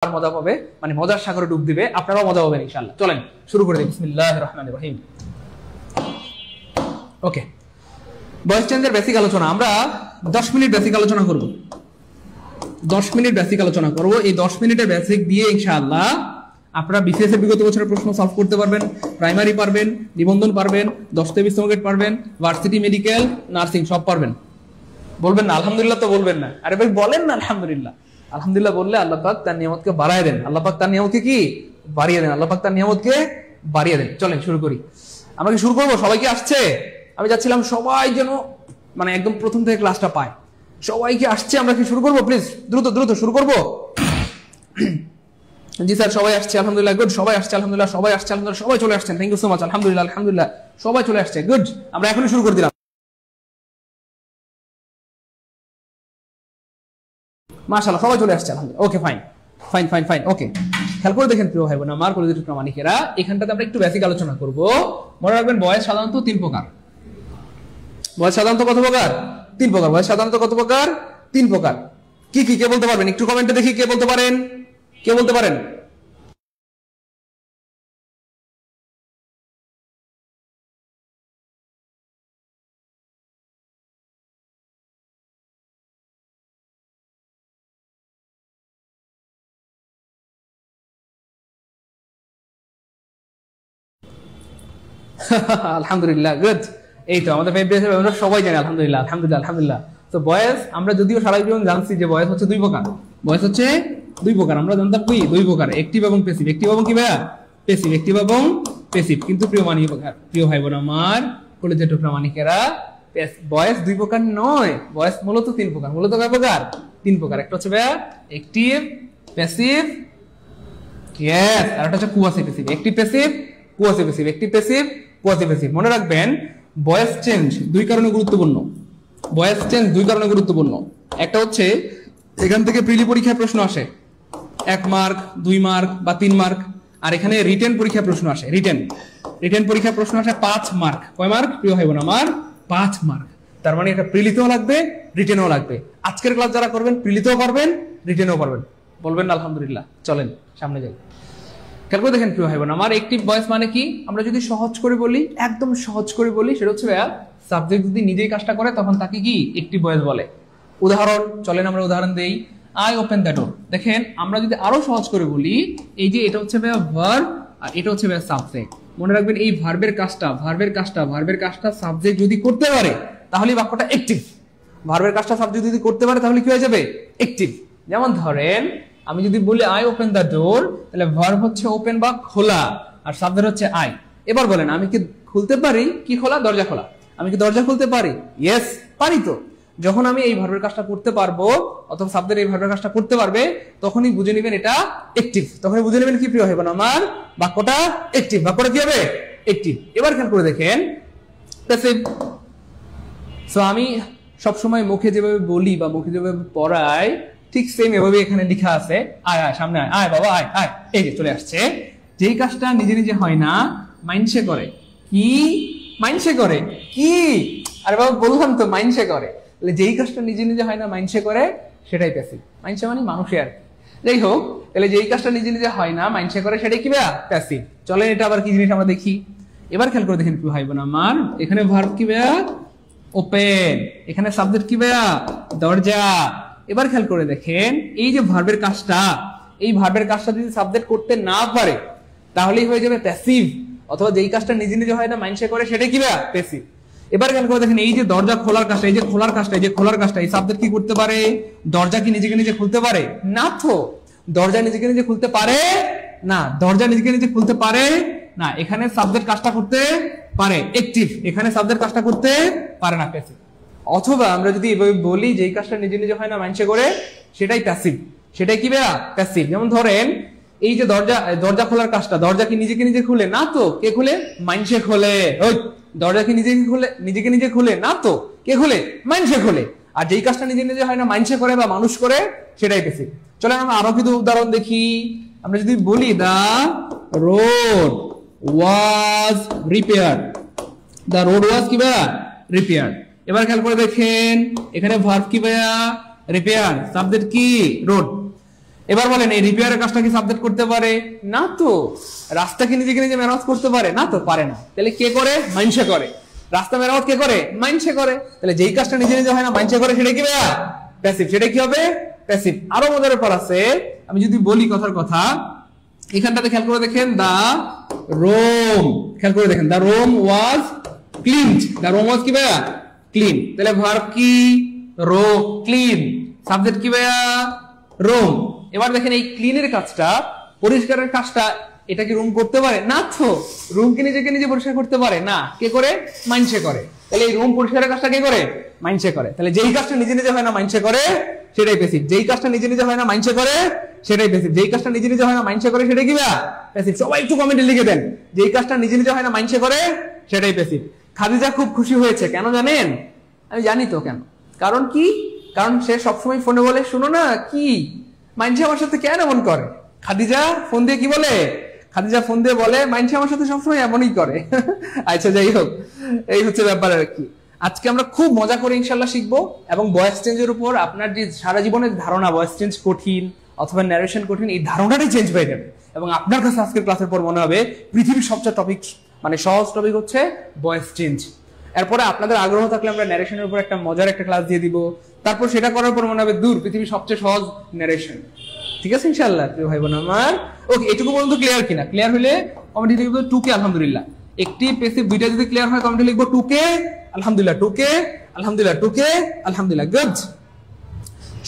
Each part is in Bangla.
মজা পাবে, মানে মজার সাগরে ডুব দিবে, আপনারাও মজা পাবেন ইনশাআল্লাহ। চলেন শুরু করে দিই। বিসমিল্লাহির রহমানির রহিম। ওকে, ভয়েস চেঞ্জের বেসিক আলোচনা আমরা 10 মিনিট বেসিক আলোচনা করব। 10 মিনিট বেসিক আলোচনা করব। এই 10 মিনিটের বেসিক দিয়ে ইনশাআল্লাহ আপনারা বিসিএস এর বিগত বছরের প্রশ্ন সলভ করতে পারবেন, প্রাইমারি পারবেন, নিবন্ধন পারবেন, 10 স্ট্যাটিস্টিক্স পারবেন, ভার্সিটি, মেডিকেল, নার্সিং সব পারবেন। বলবেন না আলহামদুলিল্লাহ? তো বলবেন না? আরে ভাই বলেন না আলহামদুলিল্লাহ। আলহামদুলিল্লাহ বললে আল্লাহ পাক তার নিয়ামতকে বাড়ায় দেন, আল্লাহ পাক তার নিয়ামতকে কি বাড়িয়ে দেন, আল্লাহ পাক তার নিয়ামতকে বাড়িয়ে দেন। চলেন শুরু করি। আমরা কি শুরু করবো? সবাই কি আসছে? আমি যাচ্ছিলাম সবাই যেন মানে একদম প্রথম থেকে ক্লাসটা পায়। সবাই কি আসছে? আমরা কি শুরু করবো? প্লিজ দ্রুত দ্রুত শুরু করবো। জি স্যার, সবাই আসছে আলহামদুলিল্লাহ। গুড, সবাই আসছে আলহামদুলিল্লাহ, সবাই আসছে আলহামদুলিল্লাহ, সবাই চলে আসছেন। Thank you so much. আলহামদুলিল্লাহ আলহামদুলিল্লাহ, সবাই চলে আসছে। গুড, আমরা এখনই শুরু করে দিলাম। মাশাআল্লাহ, সবাই চলে আসছে আলহামদুলিল্লাহ। ওকে, ফাইন ফাইন ফাইন ফাইন। ওকে, খেয়াল করে দেখেন প্রিয় ভাই বোন আমার, কলেজের প্রামাণিকেরা, এখানটাতে আমরা একটু বেসিক আলোচনা করব। মনে রাখবেন বয়স সাধারণত 3 প্রকার। বয়স সাধারণত কত প্রকার? 3 প্রকার। বয়স সাধারণত কত প্রকার? 3 প্রকার। কি কি কে বলতে পারবেন? একটু কমেন্টে দেখি কে বলতে পারেন, কে বলতে পারেন? আলহামদুলিল্লাহ, গুড। এই তো আমাদের আমরা সবাই জানি আলহামদুলিল্লাহ আলহামদুলিল্লাহ আলহামদুলিল্লাহ। তো বয়স আমরা যদিও সারা জীবন জানছি যে বয়স হচ্ছে 2 প্রকার। বয়স হচ্ছে 2 প্রকার, আমরা জানতাম কি 2 প্রকার, অ্যাক্টিভ এবং প্যাসিভ। অ্যাক্টিভ এবং কি ভাইয়া? প্যাসিভ। অ্যাক্টিভ এবং প্যাসিভ। কিন্তু প্রিয় ভাই বোন আমার, কলেজের প্রামাণিকেরা, বয়স 2 প্রকার নয়, বয়স মূলত 3 প্রকার। মূলত কয় প্রকার? 3 প্রকার। একটা হচ্ছে ভাইয়া অ্যাক্টিভ, প্যাসিভ, ইয়েস, আর একটা হচ্ছে coercive-passive. Active passive, coercive-passive. Active passive, coercive-passive. মনে রাখবেন ভয়েস চেঞ্জ 2 কারণে গুরুত্বপূর্ণ। ভয়েস চেঞ্জ 2 কারণে গুরুত্বপূর্ণ। একটা হচ্ছে এখান থেকে প্রিলি পরীক্ষায় প্রশ্ন আসে 1 মার্ক, 2 মার্ক বা 3 মার্ক। আর এখানে রিটেন পরীক্ষায় প্রশ্ন আসে, রিটেন পরীক্ষায় প্রশ্ন আসে 5 মার্ক। কয় মার্ক প্রিয় ভাই বোন আমার? 5 মার্ক। তার মানে এটা প্রিলিতেও লাগবে, রিটেনেও লাগবে। আজকের ক্লাস যারা করবেন প্রিলিতেও পারবেন, রিটেনেও পারবেন। বলবেন না আলহামদুলিল্লাহ? চলেন সামনে যাই। খেয়াল করে দেখেন প্রিয় ভাই বোন আমার, অ্যাক্টিভ ভয়েস মানে কি? আমরা যদি সহজ করে বলি, একদম সহজ করে বলি, সেটা হচ্ছে ভাইয়া সাবজেক্ট যদি নিজেই কাজটা করে তখন তাকে কি অ্যাক্টিভ ভয়েস বলে। উদাহরণ, চলেন আমরা উদাহরণ দেই। I open the door. দেখেন আমরা যদি আরো সহজ করে বলি, এই যে এটা হচ্ছে ভাইয়া ভার্ব আর এটা হচ্ছে ভাইয়া সাবজেক্ট। মনে রাখবেন এই ভার্বের কাজটা সাবজেক্ট যদি করতে পারে তাহলে বাক্যটা অ্যাক্টিভ। ভার্বের কাজটা সাবজেক্ট যদি করতে পারে তাহলে কি হয়ে যাবে? অ্যাক্টিভ। যেমন ধরেন আমি যদি বলি আই ওপেন দ্য ডোর, তাহলে ভার্ব হচ্ছে ওপেন বা খোলা, আর সাবজেক্ট হচ্ছে আই। এবার বলেন আমি কি খুলতে পারি? কি খোলা? দরজা খোলা। আমি কি দরজা খুলতে পারি? ইয়েস, পারি। তো যখন আমি এই ভার্বের কাজটা করতে পারবো অথবা সাবজেক্ট এই ভার্বের কাজটা করতে পারবে, তখনই বুঝে নেবেন এটা অ্যাক্টিভ। তখনই বুঝে নেবেন কি প্রিয় ভাই বোন আমার, বাক্যটা অ্যাক্টিভ। বাক্যটা কি হবে? অ্যাক্টিভ। এবার খেয়াল করে দেখেন প্যাসিভ। সো আমি সবসময় মুখে যেভাবে বলি বা মুখে যেভাবে পড়াই, ঠিক সেম এভাবে এখানে লেখা আছে, আয় আয় সামনে আয়, আয় বাবা আয় আয়। এই যে চলে আসছে। যেই কাজটা নিজে নিজে হয় না, মাইন্ডসে করে। কি মাইন্ডসে করে? কি? আরে বাবা বললাম তো মাইন্ডসে করে। যেই কাজটা নিজে নিজে হয় না, মাইন্ডসে করে, সেটাই প্যাসিভ। মাইন্ডসে মানে মানুষে আর কি। যাই হোক, তাহলে যেই কাজটা নিজে নিজে হয় না, মাইন্ডসে করে, সেটাই কি ভাইয়া? প্যাসিভ। চলেন এটা আবার কি জিনিস আমরা দেখি। এবার খেয়াল করে দেখেন ভাই বোন আমার, এখানে ভার্ব কি ভাইয়া? ওপেন। এখানে সাবজেক্ট কি ভাইয়া? দরজা। এবার খেয়াল করে দেখেন এই যে ভার্বের কাজটা, এই ভার্বের কাজটা যদি সাবজেক্ট করতে না পারে তাহলেই হয়ে যাবে প্যাসিভ। অথবা যেই কাজটা নিজে নিজে হয় না, মাইন্ডসে করে, সেটাই কি ভাইয়া? প্যাসিভ। এবার খেয়াল করে দেখেন এই যে দরজা খোলার কাজটা, এই যে খোলার কাজটা, এই যে খোলার কাজটা, এই সাবজেক্ট কি করতে পারে? দরজা কি নিজেকে নিজে খুলতে পারে? না। তো দরজা নিজেকে নিজে খুলতে পারে না, দরজা নিজেকে নিজে খুলতে পারে না। এখানে সাবজেক্ট কাজটা করতে পারে, অ্যাক্টিভ। এখানে সাবজেক্ট কাজটা করতে পারে না, প্যাসিভ। অথবা আমরা যদি এভাবে বলি যে এই কাজটা নিজে নিজে হয় না, মাইন্ডসে করে, সেটাই প্যাসিভ। সেটাই কি ভাইয়া? প্যাসিভ। যেমন ধরেন এই যে দরজা খোলার কাজটা, দরজা কি নিজেকে নিজে খুলে? না। তো কে খুলে? মাইন্ডসে খোলে। ওই দরজা কি নিজেকে নিজে খুলে? না। তো কে খুলে? মাইন্ডসে খোলে। আর যেই কাজটা নিজে নিজে হয় না, মাইন্ডসে করে বা মানুষ করে, সেটাই প্যাসিভ। চলেন আমরা আরো কিছু উদাহরণ দেখি। আমরা যদি বলি the road was repaired. The road was কি ভাইয়া? রিপেয়ার্ড। এবার খেয়াল করে দেখেন এখানে ভার্ব কি ভাইয়া? রিপেয়ার। সাবজেক্ট কি? রোড। এবার বলেন এই রিপেয়ারের কাজটা কি সাবজেক্ট করতে পারে? না তো। রাস্তা কি নিজেকে নিজে মেরামত করতে পারে? না তো, পারে না। তাহলে কে করে? মাইনসে করে। রাস্তা মেরামত কে করে? মাইনসে করে। তাহলে যেই কাজটা নিজে নিজে হয় না, মাইনসে করে, সেটা কি ভাইয়া? প্যাসিভ। সেটা কি হবে? প্যাসিভ। আরো মজার ব্যাপার আছে, আমি যদি বলি কথার কথা, এখানটাতে খেয়াল করে দেখেন, দা রোম, খেয়াল করে দেখেন, the room was cleaned. The room was কি ভাইয়া? ক্লিন। তাহলে ভার্ব কি? Rho, clean. সাবজেক্ট কি ভাইয়া? রোম। এবার দেখেন এই ক্লিনের কাজটা, পরিষ্কারের কাজটা, এটা কি রুম করতে পারে? না তো। রুম কি নিজেকে নিজে পরিষ্কার করতে পারে? না। কে করে? মাইনসে করে। তাহলে এই রুম পরিষ্কারের কাজটা কে করে? মাইনসে করে। তাহলে যেই কাজটা নিজে নিজে হয় না, মাইনসে করে, সেটাই প্যাসিভ। যেই কাজটা নিজে নিজে হয় না, মাইনসে করে, সেটাই প্যাসিভ। যেই কাজটা নিজে নিজে হয় না, মাইনসে করে, সেটাই কি ভাইয়া? প্যাসিভ। সবাই একটু কমেন্টে লিখে দেন, যেই কাজটা নিজে নিজে হয় না, মাইনসে করে, সেটাই প্যাসিভ। খাদিজা খুব খুশি হয়েছে, কেন জানেন? আমি জানি তো কেন। কারণ কি? কারণ সে সবসময় ফোনে বলে, শুনো না কি মাইনসে আমার সাথে কেন এমন করে। খাদিজা ফোন দিয়ে কি বলে? খাদিজা ফোন দিয়ে বলে মাইনসে আমার সাথে সবসময় এমনই করে। আচ্ছা, যাই হোক, এই হচ্ছে ব্যাপার আর কি। আজকে আমরা খুব মজা করে ইনশাল্লাহ শিখবো, এবং ভয়েস চেঞ্জের উপর আপনার যে সারা জীবনের ধারণা ভয়েস চেঞ্জ কঠিন অথবা ন্যারেশন কঠিন, এই ধারণাটাই চেঞ্জ হয়ে যাবে। এবং আপনার কাছে আজকের ক্লাসের পর মনে হবে পৃথিবীর সবচেয়ে টপিক, মানে সহজ টপিক হচ্ছে ভয়েস চেঞ্জ। এরপরে আপনাদের আগ্রহ থাকলে আমরা ন্যারেশনের উপর একটা মজার একটা ক্লাস দিয়ে দিব। তারপর সেটা করার পর মনে হবে দূর, পৃথিবীর সবচেয়ে সহজ ন্যারেশন। ঠিক আছে ইনশাআল্লাহ প্রিয় ভাই বোন আমার। ওকে, এটুকু পর্যন্ত ক্লিয়ার কিনা? ক্লিয়ার হলে কমেন্টে লিখবো 2K আলহামদুলিল্লাহ। একটি প্যাসিভ দুইটা যদি ক্লিয়ার হয়, কমেন্টে লিখবো 2K আলহামদুলিল্লাহ, 2K আলহামদুলিল্লাহ, 2K আলহামদুলিল্লাহ। গুড,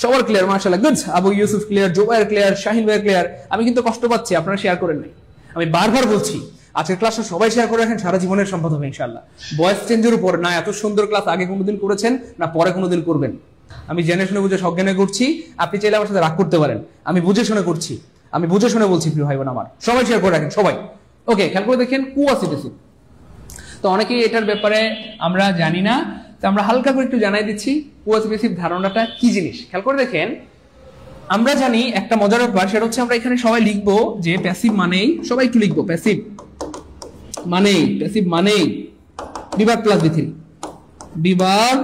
সবার ক্লিয়ার মাশাআল্লাহ। Good, Abu Yusuf clear, Jobayer clear, Shahin ভাই ক্লিয়ার। আমি কিন্তু কষ্ট পাচ্ছি, আপনারা শেয়ার করেন নাই। আমি বারবার বলছি আজকের ক্লাসটা সবাই শেয়ার করে রাখেন, সারা জীবনের সম্পদ হবে ইনশাআল্লাহ। ভয়েস চেঞ্জের উপর না এত সুন্দর ক্লাস আগে কোনোদিন করেছেন না পরে কোনোদিন করবেন। আমি জেনে শুনে বুঝে সজ্ঞানে করছি, আপনি চাইলে আমার সাথে রাগ করতে পারেন। আমি বুঝে শুনে করছি, আমি বুঝে শুনে বলছি প্রিয় ভাই বোন আমার। সবাই শেয়ার করে রাখেন সবাই। ওকে, খেয়াল করে দেখেন কুয়াসিটেসিভ। তো অনেকেই এটার ব্যাপারে আমরা জানি না, তো আমরা হালকা করে একটু জানাই দিচ্ছি কুয়াসিটেসিভ ধারণাটা কি জিনিস। খেয়াল করে দেখেন, আমরা জানি একটা মজার ব্যাপার, সেটা হচ্ছে আমরা এখানে সবাই লিখবো যে প্যাসিভ মানেই, সবাই একটু লিখবো প্যাসিভ মানেই, প্যাসিভ মানেই বিভাগ প্লাস বি3, বিভাগ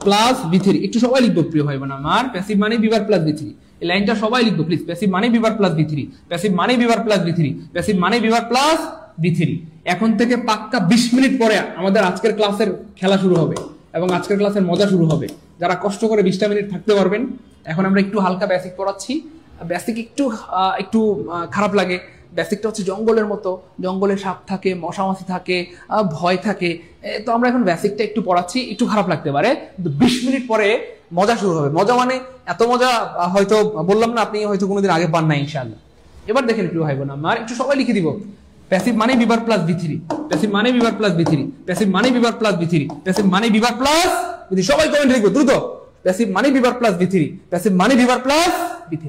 প্লাস বি3। একটু সবাই লিখবো প্রিয় ভাই বোন আমার, প্যাসিভ মানেই বিভাগ প্লাস বি3। এই লাইনটা সবাই লিখবো প্লিজ। প্যাসিভ মানেই বিভাগ প্লাস বি3, প্যাসিভ মানেই বিভাগ প্লাস বি3, প্যাসিভ মানেই বিভাগ প্লাস বি3। এখন থেকে পাক্কা 20 মিনিট পরে আমাদের আজকের ক্লাসের খেলা শুরু হবে এবং আজকের ক্লাসের মজা শুরু হবে। যারা কষ্ট করে 20টা মিনিট থাকতে পারবেন, এখন আমরা একটু হালকা বেসিক পড়াচ্ছি। বেসিক একটু একটু খারাপ লাগে। বেসিকটা হচ্ছে জঙ্গলের মতো, জঙ্গলে সাপ থাকে, মশামাছি থাকে, ভয় থাকে। তো আমরা এখন বেসিকটা একটু পড়াচ্ছি, একটু খারাপ লাগতে পারে, কিন্তু 20 মিনিট পরে মজা শুরু হবে। মজা মানে এত মজা হয়তো বললাম না, আপনি হয়তো কোনোদিন আগে পান না ইনশাআল্লাহ। এবার দেখেন প্রিয় ভাই বোন আমার, একটু সবাই লিখে দিব প্যাসিভ মানে বিভাগ প্লাস বি3, প্যাসিভ মানে বিভাগ প্লাস বি3, প্যাসিভ মানে বিভাগ প্লাস বি3, প্যাসিভ মানে বিভাগ প্লাস বি3। সবাই কমেন্ট লিখবো দ্রুত, প্যাসিভ মানে বিভাগ প্লাস বি3, প্যাসিভ মানে বিভাগ প্লাস বি3।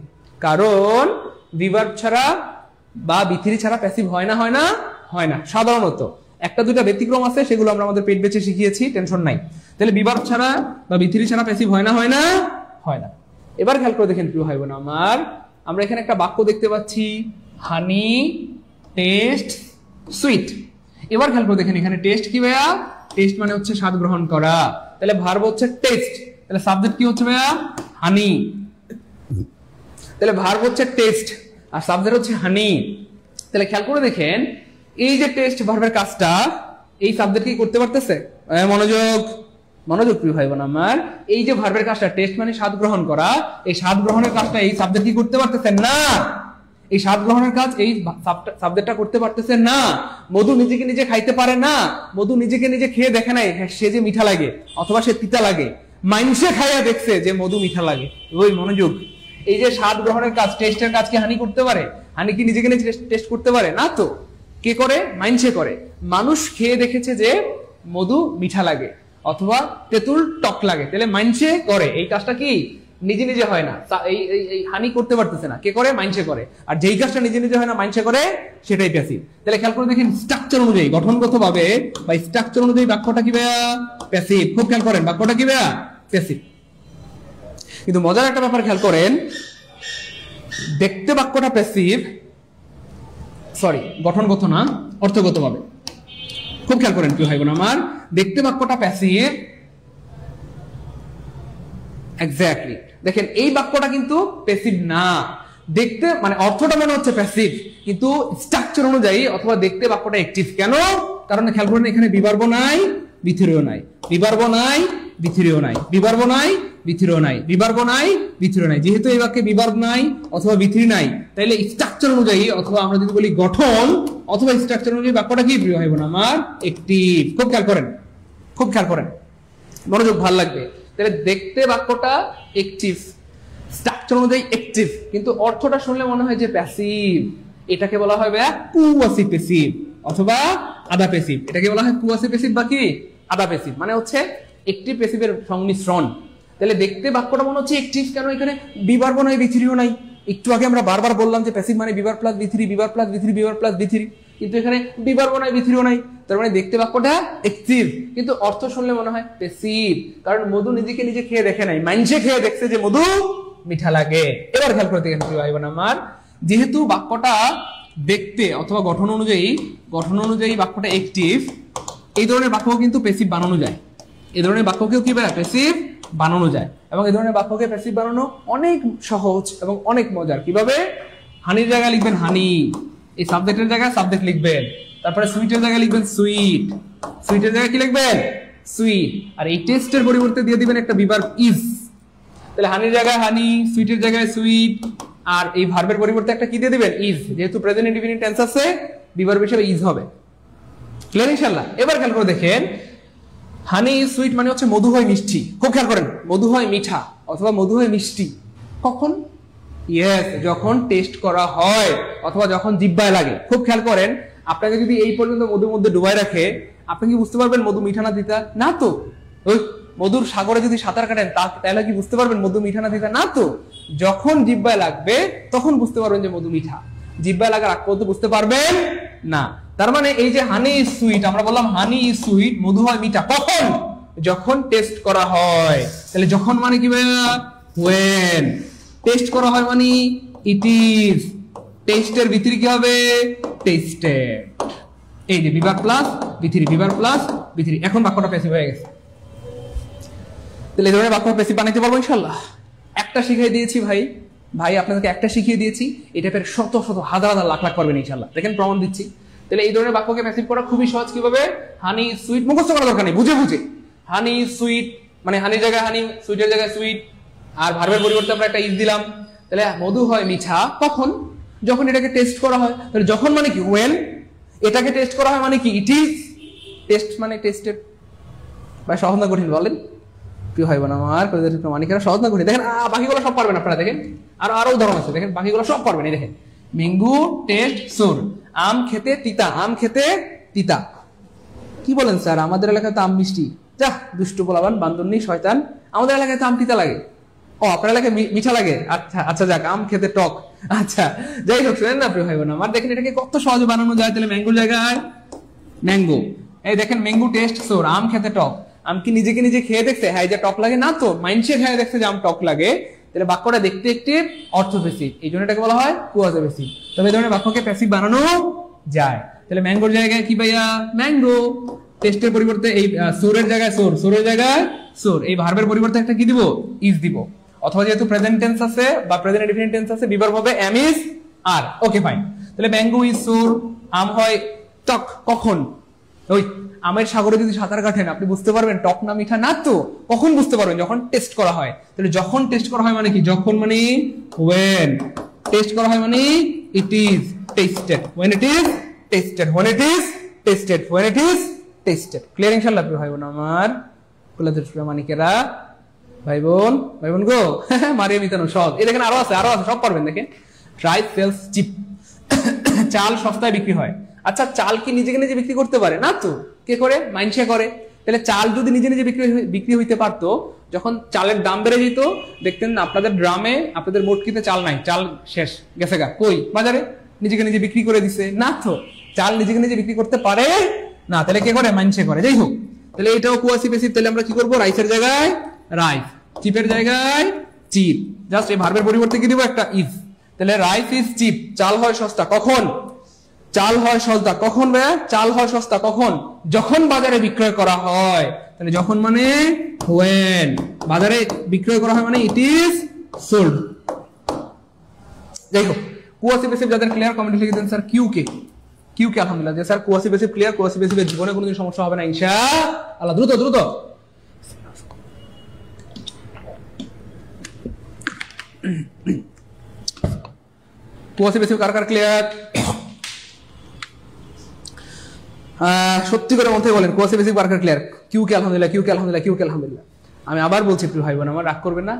কারণ বিভাগ ছাড়া বা বি3 ছাড়া প্যাসিভ হয় না, হয় না, হয় না। সাধারণত একটা দুটা ব্যতিক্রম আছে, সেগুলো আমরা আমাদের পেট বেঁচে শিখিয়েছি, টেনশন নাই। তাহলে বিভাগ ছাড়া বা বি3 ছাড়া প্যাসিভ হয় না, হয় না, হয় না। এবার খেয়াল করে দেখেন প্রিয় ভাই বোন আমার, আমরা এখানে একটা বাক্য দেখতে পাচ্ছি, হানি টেস্ট সুইট। এবার খেয়াল করে দেখেন এখানে টেস্ট কি ভাইয়া? টেস্ট মানে হচ্ছে স্বাদ গ্রহণ করা। তাহলে ভার্ব হচ্ছে টেস্ট, তাহলে সাবজেক্ট কি হচ্ছে ভাইয়া? হানি। তাহলে ভার্ব হচ্ছে টেস্ট আর সাবজেক্ট হচ্ছে হানি। তাহলে খেয়াল করে দেখেন এই যে টেস্ট ভার্বের কাজটা এই সাবজেক্ট কি করতে পারতেছে? মনোযোগ, মনোযোগ প্রিয় ভাই বোন আমার। এই যে ভার্বের কাজটা টেস্ট মানে স্বাদ গ্রহণ করা, এই স্বাদ গ্রহণের কাজটা এই সাবজেক্ট কি করতে পারতেছে না। এই স্বাদ গ্রহণের কাজ এই সাবজেক্টটা করতে পারতেছে না। মধু নিজেকে নিজে খাইতে পারে না, মধু নিজেকে নিজে খেয়ে দেখে নাই সে যে মিঠা লাগে অথবা সে তিতা লাগে, মাইনসে খাইয়া দেখছে যে মধু মিঠা লাগে। ওই মনোযোগ, এই যে স্বাদ গ্রহণের কাজ, টেস্টের কাজ কি হানি করতে পারে? হানি কি নিজেকে নিজে টেস্ট করতে পারে? না তো। কে করে? মাইনসে করে। মানুষ খেয়ে দেখেছে যে মধু মিঠা লাগে অথবা তেঁতুল টক লাগে, তাহলে মাইনসে করে। এই কাজটা কি নিজে নিজে হয় না, এই হানি করতে পারতেছে না। কে করে? মাইনসে করে। আর যেই কাজটা নিজে নিজে হয় না, মাইনসে করে, সেটাই প্যাসিভ। তাহলে খেয়াল করে দেখেন স্ট্রাকচার অনুযায়ী, গঠনগত ভাবে বা স্ট্রাকচার অনুযায়ী বাক্যটা কি ভাইয়া? প্যাসিভ। খুব খেয়াল করেন বাক্যটা কি ভাইয়া? প্যাসিভ। কিন্তু মজার একটা ব্যাপার খেয়াল করেন, দেখতে বাক্যটা প্যাসিভ, সরি গঠনগত না, অর্থগত ভাবে। খুব খেয়াল করেন প্রিয় ভাই বোন আমার, দেখতে বাক্যটা প্যাসিভ। এক্স্যাক্টলি দেখেন এই বাক্যটা কিন্তু প্যাসিভ না। দেখতে মানে অর্থটা মনে হচ্ছে প্যাসিভ, কিন্তু স্ট্রাকচার অনুযায়ী অথবা দেখতে বাক্যটা অ্যাক্টিভ। কেন? কারণ খেয়াল করেন এখানে বিভার্ব নাই, বিথিরিও নাই, বিভার্ব নাই, বিথিরিও নাই, বিভার্ব নাই, বিথিরিও নাই, বিভার্ব নাই, বিথিরিও নাই। যেহেতু এই বাক্যে বিভার্ব নাই অথবা বিথিরি নাই, তাইলে স্ট্রাকচার অনুযায়ী অথবা আমরা যদি বলি গঠন অথবা স্ট্রাকচার অনুযায়ী বাক্যটা কি প্রিয় ভাই বোন আমার? অ্যাক্টিভ। খুব খেয়াল করেন, খুব খেয়াল করেন, মনোযোগ ভালো লাগবে। তাহলে দেখতে বাক্যটা অ্যাক্টিভ, স্ট্রাকচার অনুযায়ী অ্যাক্টিভ, কিন্তু অর্থটা শুনলে মনে হয় যে প্যাসিভ। এটাকে বলা হয় কুয়াসি প্যাসিভ অথবা আধা প্যাসিভ। এটাকে বলা হয় কুয়াসি প্যাসিভ বা কি আধা প্যাসিভ, মানে হচ্ছে অ্যাক্টিভ প্যাসিভের সংমিশ্রণ। তাহলে দেখতে বাক্যটা মনে হচ্ছে অ্যাক্টিভ, কেন? এখানে বিভার্ব নাই, বিথিরিও নাই। একটু আগে আমরা বারবার বললাম যে প্যাসিভ মানে বিভার প্লাস বিথিরি, বিভার প্লাস বিথিরি, বিভার প্লাস বিথিরি, কিন্তু এখানে বিভার্ব নাই, বিথিরিও নাই। তার মানে দেখতে বাক্যটা অ্যাক্টিভ, কিন্তু অর্থ শুনলে মনে হয় প্যাসিভ। কারণ মধু নিজেকে নিজে খেয়ে দেখে নাই, মাইন্ডসে খেয়ে দেখছে যে মধু মিঠা লাগে। এবার খেয়াল করতে গেলে ভাই বোন আমার, যেহেতু বাক্যটা দেখতে অথবা গঠন অনুযায়ী বাক্যটা অ্যাক্টিভ, এই ধরনের বাক্য কিন্তু প্যাসিভ বানানো যায়। এই ধরনের বাক্যকেও কি প্যাসিভ বানানো যায়, এবং এই ধরনের বাক্যকে প্যাসিভ বানানো অনেক সহজ এবং অনেক মজার। কিভাবে? হানির জায়গায় লিখবেন হানি, এই সাবজেক্টের জায়গায় সাবজেক্ট লিখবেন। তারপরে সুইটের জায়গায় লিখবেন সুইট, সুইটের জায়গায় কি লিখবেন? সুইট। আর এই টেস্টের পরিবর্তে দিয়ে দিবেন একটা বিভার্ব ইজ। তাহলে হানির জায়গায় হানি, সুইটের জায়গায় সুইট, আর এই ভার্বের পরিবর্তে একটা কি দিয়ে দিবেন? ইজ। যেহেতু প্রেজেন্ট ইনডিফিনিট টেন্স আছে, বিভার্ব হিসেবে ইজ হবে। ক্লিয়ার ইনশাআল্লাহ? এবার খেয়াল করে দেখেন, হানি ইজ সুইট মানে হচ্ছে মধু হয় মিষ্টি। খুব খেয়াল করেন, মধু হয় মিঠা অথবা মধু হয় মিষ্টি কখন? ইয়েস, যখন টেস্ট করা হয় অথবা যখন জিহ্বায় লাগে। খুব খেয়াল করেন, আপনাকে যদি এই পর্যন্ত মধুর মধ্যে ডুবাই রাখে, আপনি কি বুঝতে পারবেন মধু মিঠা না তিতা? না তো। ওই মধুর সাগরে যদি সাঁতার কাটেন তাহলে কি বুঝতে পারবেন মধু মিঠা না তিতা? না তো। যখন জিহ্বায় লাগবে তখন বুঝতে পারবেন যে মধু মিঠা, জিহ্বায় লাগার আগ পর্যন্ত বুঝতে পারবেন না। তার মানে এই যে হানি ইজ সুইট, আমরা বললাম হানি ইজ সুইট, মধু হয় মিঠা কখন? যখন টেস্ট করা হয়। তাহলে যখন মানে কি ভাইয়া? when। টেস্ট করা হয় মানে ইট ইজ। টেস্টের ভিতরে কি হবে? টেস্টেড। এই যে বিভার প্লাস ভিতরি, বিভার প্লাস ভিতরি। এখন বাক্যটা প্যাসিভ হয়ে গেছে। তাহলে এই ধরনের বাক্য প্যাসিভ বানাইতে পারবো ইনশাআল্লাহ। একটা শিখিয়ে দিয়েছি ভাই আপনাদেরকে একটা শিখিয়ে দিয়েছি, এই টাইপের শত শত হাজার হাজার লাখ লাখ পারবেন ইনশাআল্লাহ। দেখেন প্রমাণ দিচ্ছি। তাহলে এই ধরনের বাক্যকে প্যাসিভ করা খুবই সহজ। কিভাবে? হানি সুইট মুখস্থ করার দরকার নেই, বুঝে বুঝে। হানি সুইট মানে হানির জায়গায় হানি, সুইটের জায়গায় সুইট, আর ভার্বের পরিবর্তে আমরা একটা ইজ দিলাম। তাহলে মধু হয় মিঠা কখন? যখন এটাকে টেস্ট করা হয়। তাহলে যখন মানে কি? when। এটাকে টেস্ট করা হয় মানে কি? It is. টেস্ট মানে টেস্টেড। ভাই সহজ না কঠিন বলেন? প্রিয় ভাই বোন আমার, মানিকেরা সহজ না কঠিন? দেখেন বাকিগুলো সব পারবেন আপনারা। দেখেন আরো উদাহরণ আছে, দেখেন বাকিগুলো সব পারবেন। এই দেখেন, ম্যাঙ্গো টেস্ট সোর, আম খেতে তিতা, আম খেতে তিতা। কি বলেন স্যার, আমাদের এলাকায় তো আম মিষ্টি। যা দুষ্টু বলাবান, বান্দরনি, শয়তান। আমাদের এলাকায় তো আম তিতা লাগে। ও, আপনার এলাকায় মিঠা লাগে? আচ্ছা আচ্ছা, যাক, আম খেতে টক। আচ্ছা, যাই হোক, শুনেন না প্রিয় ভাই বোন আমার, দেখেন এটাকে কত সহজে বানানো যায়। তাহলে ম্যাঙ্গোর জায়গায় ম্যাঙ্গো। এই দেখেন ম্যাঙ্গো টেস্ট সোর, আম খেতে টক। আম কি নিজেকে নিজে খেয়ে দেখছে হ্যাঁ যে টক লাগে? না তো, মাইন্ডসে খেয়ে দেখছে যে আম টক লাগে। তাহলে বাক্যটা দেখতে একটি অর্থ প্যাসিভ, এই জন্য এটাকে বলা হয় কুয়াজা প্যাসিভ। তবে এই ধরনের বাক্যকে প্যাসিভ বানানো যায়। তাহলে ম্যাঙ্গোর জায়গায় কি ভাইয়া? ম্যাঙ্গো। টেস্টের পরিবর্তে এই সোরের জায়গায় সোর, সোরের জায়গায় সোর। এই ভার্বের পরিবর্তে একটা কি দিব? ইজ দিব। অথবা যেহেতু প্রেজেন্ট টেন্স আছে বা প্রেজেন্ট ইনডিফিনিট টেন্স আছে, বিভার্ব হবে am is are. Okay fine. তাহলে ম্যাঙ্গো ইজ সোর, আম হয় টক কখন? ওই আমের সাগরে যদি সাঁতার কাটেন আপনি বুঝতে পারবেন টক না মিঠা? না তো। কখন বুঝতে পারবেন? যখন টেস্ট করা হয়। তাহলে যখন টেস্ট করা হয় মানে কি? যখন মানে when। টেস্ট করা হয় মানে it is tasted, when it is tasted, when it is tasted, when it is tasted। Clear ইনশাআল্লাহ প্রিয় ভাই বোন আমার, কুলাদের মানিকেরা, ভাই বোন গো, মারিয়ে মিতানো সব। এই দেখেন আরো আছে সব পারবেন। দেখেন রাইস সেলস চিপ, চাল সস্তায় বিক্রি হয়। আচ্ছা, চাল কি নিজেকে নিজে বিক্রি করতে পারে? না তো। কে করে? মাইনসে করে। তাহলে চাল যদি নিজে নিজে বিক্রি হইতে পারতো, যখন চালের দাম বেড়ে যেত, দেখতেন আপনাদের গ্রামে আপনাদের মোটকিতে চাল নাই, চাল শেষ গেছে গা, কই বাজারে? নিজেকে নিজে বিক্রি করে দিছে। না তো, চাল নিজেকে নিজে বিক্রি করতে পারে না। তাহলে কে করে? মাইনসে করে। যাই হোক, তাহলে এটাও কুয়াসি প্যাসিভ। তাহলে আমরা কি করবো? রাইসের জায়গায় রাইস, চিপের জায়গায় চিপ। জাস্ট এই ভার্বের পরিবর্তে কি দিব? একটা ইজ। তাহলে রাইস ইজ চিপ, চাল হয় সস্তা কখন? চাল হয় সস্তা কখন ভাইয়া? চাল হয় সস্তা কখন? যখন বাজারে বিক্রয় করা হয়। তাহলে যখন মানে when। বাজারে বিক্রয় করা হয় মানে ইট ইজ সোল্ড। যাই হোক, কোয়াসি বেসিভ যাদের ক্লিয়ার কমেন্টে লিখে দেন স্যার কিউ কে আলহামদুলিল্লাহ, যে স্যার কোয়াসি বেসিভ ক্লিয়ার, কোয়াসি বেসিভের জীবনে কোনোদিন সমস্যা হবে না ইনশাআল্লাহ। দ্রুত কোয়াসি বেসিভ কার ক্লিয়ার? সত্যি করে মধ্যে বলেন কোয়াসি বেসিভ কার ক্লিয়ার? কিউ কে আলহামদুলিল্লাহ। আমি আবার বলছি প্রিয় ভাই বোন আমার, রাগ করবেন না,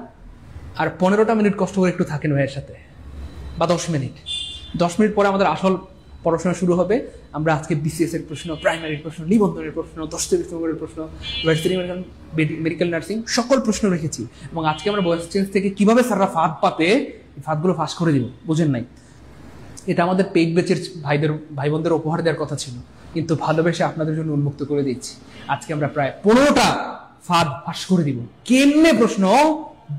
আর 15টা মিনিট কষ্ট করে একটু থাকেন ভাইয়ের সাথে, বা 10 মিনিট পরে আমাদের আসল পড়াশোনা শুরু হবে। আমরা আজকে বিসিএস এর প্রশ্ন, প্রাইমারির প্রশ্ন, নিবন্ধনের প্রশ্ন, 10 নম্বরের প্রশ্ন, মেডিকেল নার্সিং সকল প্রশ্ন রেখেছি, এবং আজকে আমরা ভয়েস চেঞ্জ থেকে কিভাবে স্যাররা ফাঁদ পাতে ফাঁদগুলো ফাঁস করে দিব, বুঝেন নাই? এটা আমাদের পেইড ব্যাচের ভাই বোনদের উপহার দেওয়ার কথা ছিল, কিন্তু ভালোবেসে আপনাদের জন্য উন্মুক্ত করে দিচ্ছি। আজকে আমরা প্রায় 15টা ফাঁদ ফাঁস করে দিব, কেমনে প্রশ্ন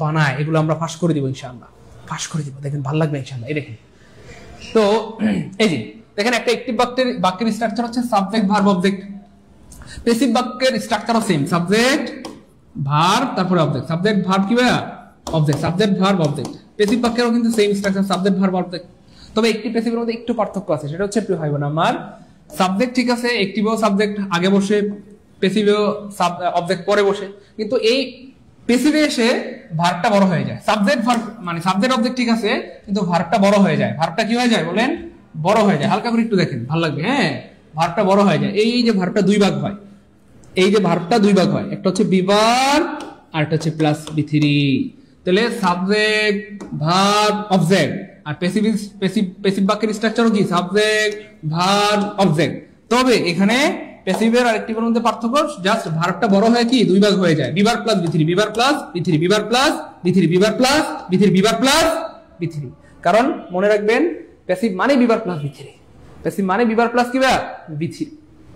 বানায় এগুলো আমরা ফাঁস করে দিব ইনশাআল্লাহ, ফাঁস করে দিব, দেখেন ভালো লাগবে ইনশাআল্লাহ। এই দেখেন তো, এই যে দেখেন একটা অ্যাকটিভ বাক্যের স্ট্রাকচার হচ্ছে সাবজেক্ট ভার্ব অবজেক্ট। প্যাসিভ বাক্যের স্ট্রাকচারও সেম, সাবজেক্ট ভার্ব তারপরে অবজেক্ট, সাবজেক্ট ভার্ব কি ভাইয়া object, subject verb object. Passive বাক্যেরও কিন্তু same structure, subject verb object. তবে একটি প্যাসিভের মধ্যে একটু পার্থক্য আছে, সেটা হচ্ছে প্রিয় ভাই বোন আমার, সাবজেক্ট ঠিক আছে, অ্যাকটিভেও সাবজেক্ট আগে বসে, প্যাসিভেও অবজেক্ট পরে বসে, কিন্তু এই প্যাসিভে এসে ভার্বটা বড় হয়ে যায়। সাবজেক্ট ভার্ব মানে সাবজেক্ট অবজেক্ট ঠিক আছে, কিন্তু ভার্বটা বড় হয়ে যায়। ভার্বটা কি হয়ে যায় বলেন? বড় হয়ে যায়। হালকা করে একটু দেখেন, ভালো লাগবে। হ্যাঁ, ভার্বটা বড় হয়ে যায়। এই যে ভার্বটা দুই ভাগ হয়, একটা হচ্ছে বিভার আর একটা হচ্ছে প্লাস বি3। তাহলে সাবজেক্ট ভার্ব অবজেক্ট, আর প্যাসিভ বাক্যের স্ট্রাকচারও কি সাবজেক্ট ভার্ব অবজেক্ট। তবে এখানে প্যাসিভের আর অ্যাকটিভের মধ্যে পার্থক্য জাস্ট ভার্বটা বড় হয় কি দুই ভাগ হয়ে যায়, বিভার প্লাস বি3, বিভার প্লাস বি3, বিভার প্লাস বি3, বিভার প্লাস বি3, বিভার প্লাস বি3। কারণ মনে রাখবেন প্যাসিভ মানে বিভার প্লাস বি3, প্যাসিভ মানে বিভার প্লাস কি বি3।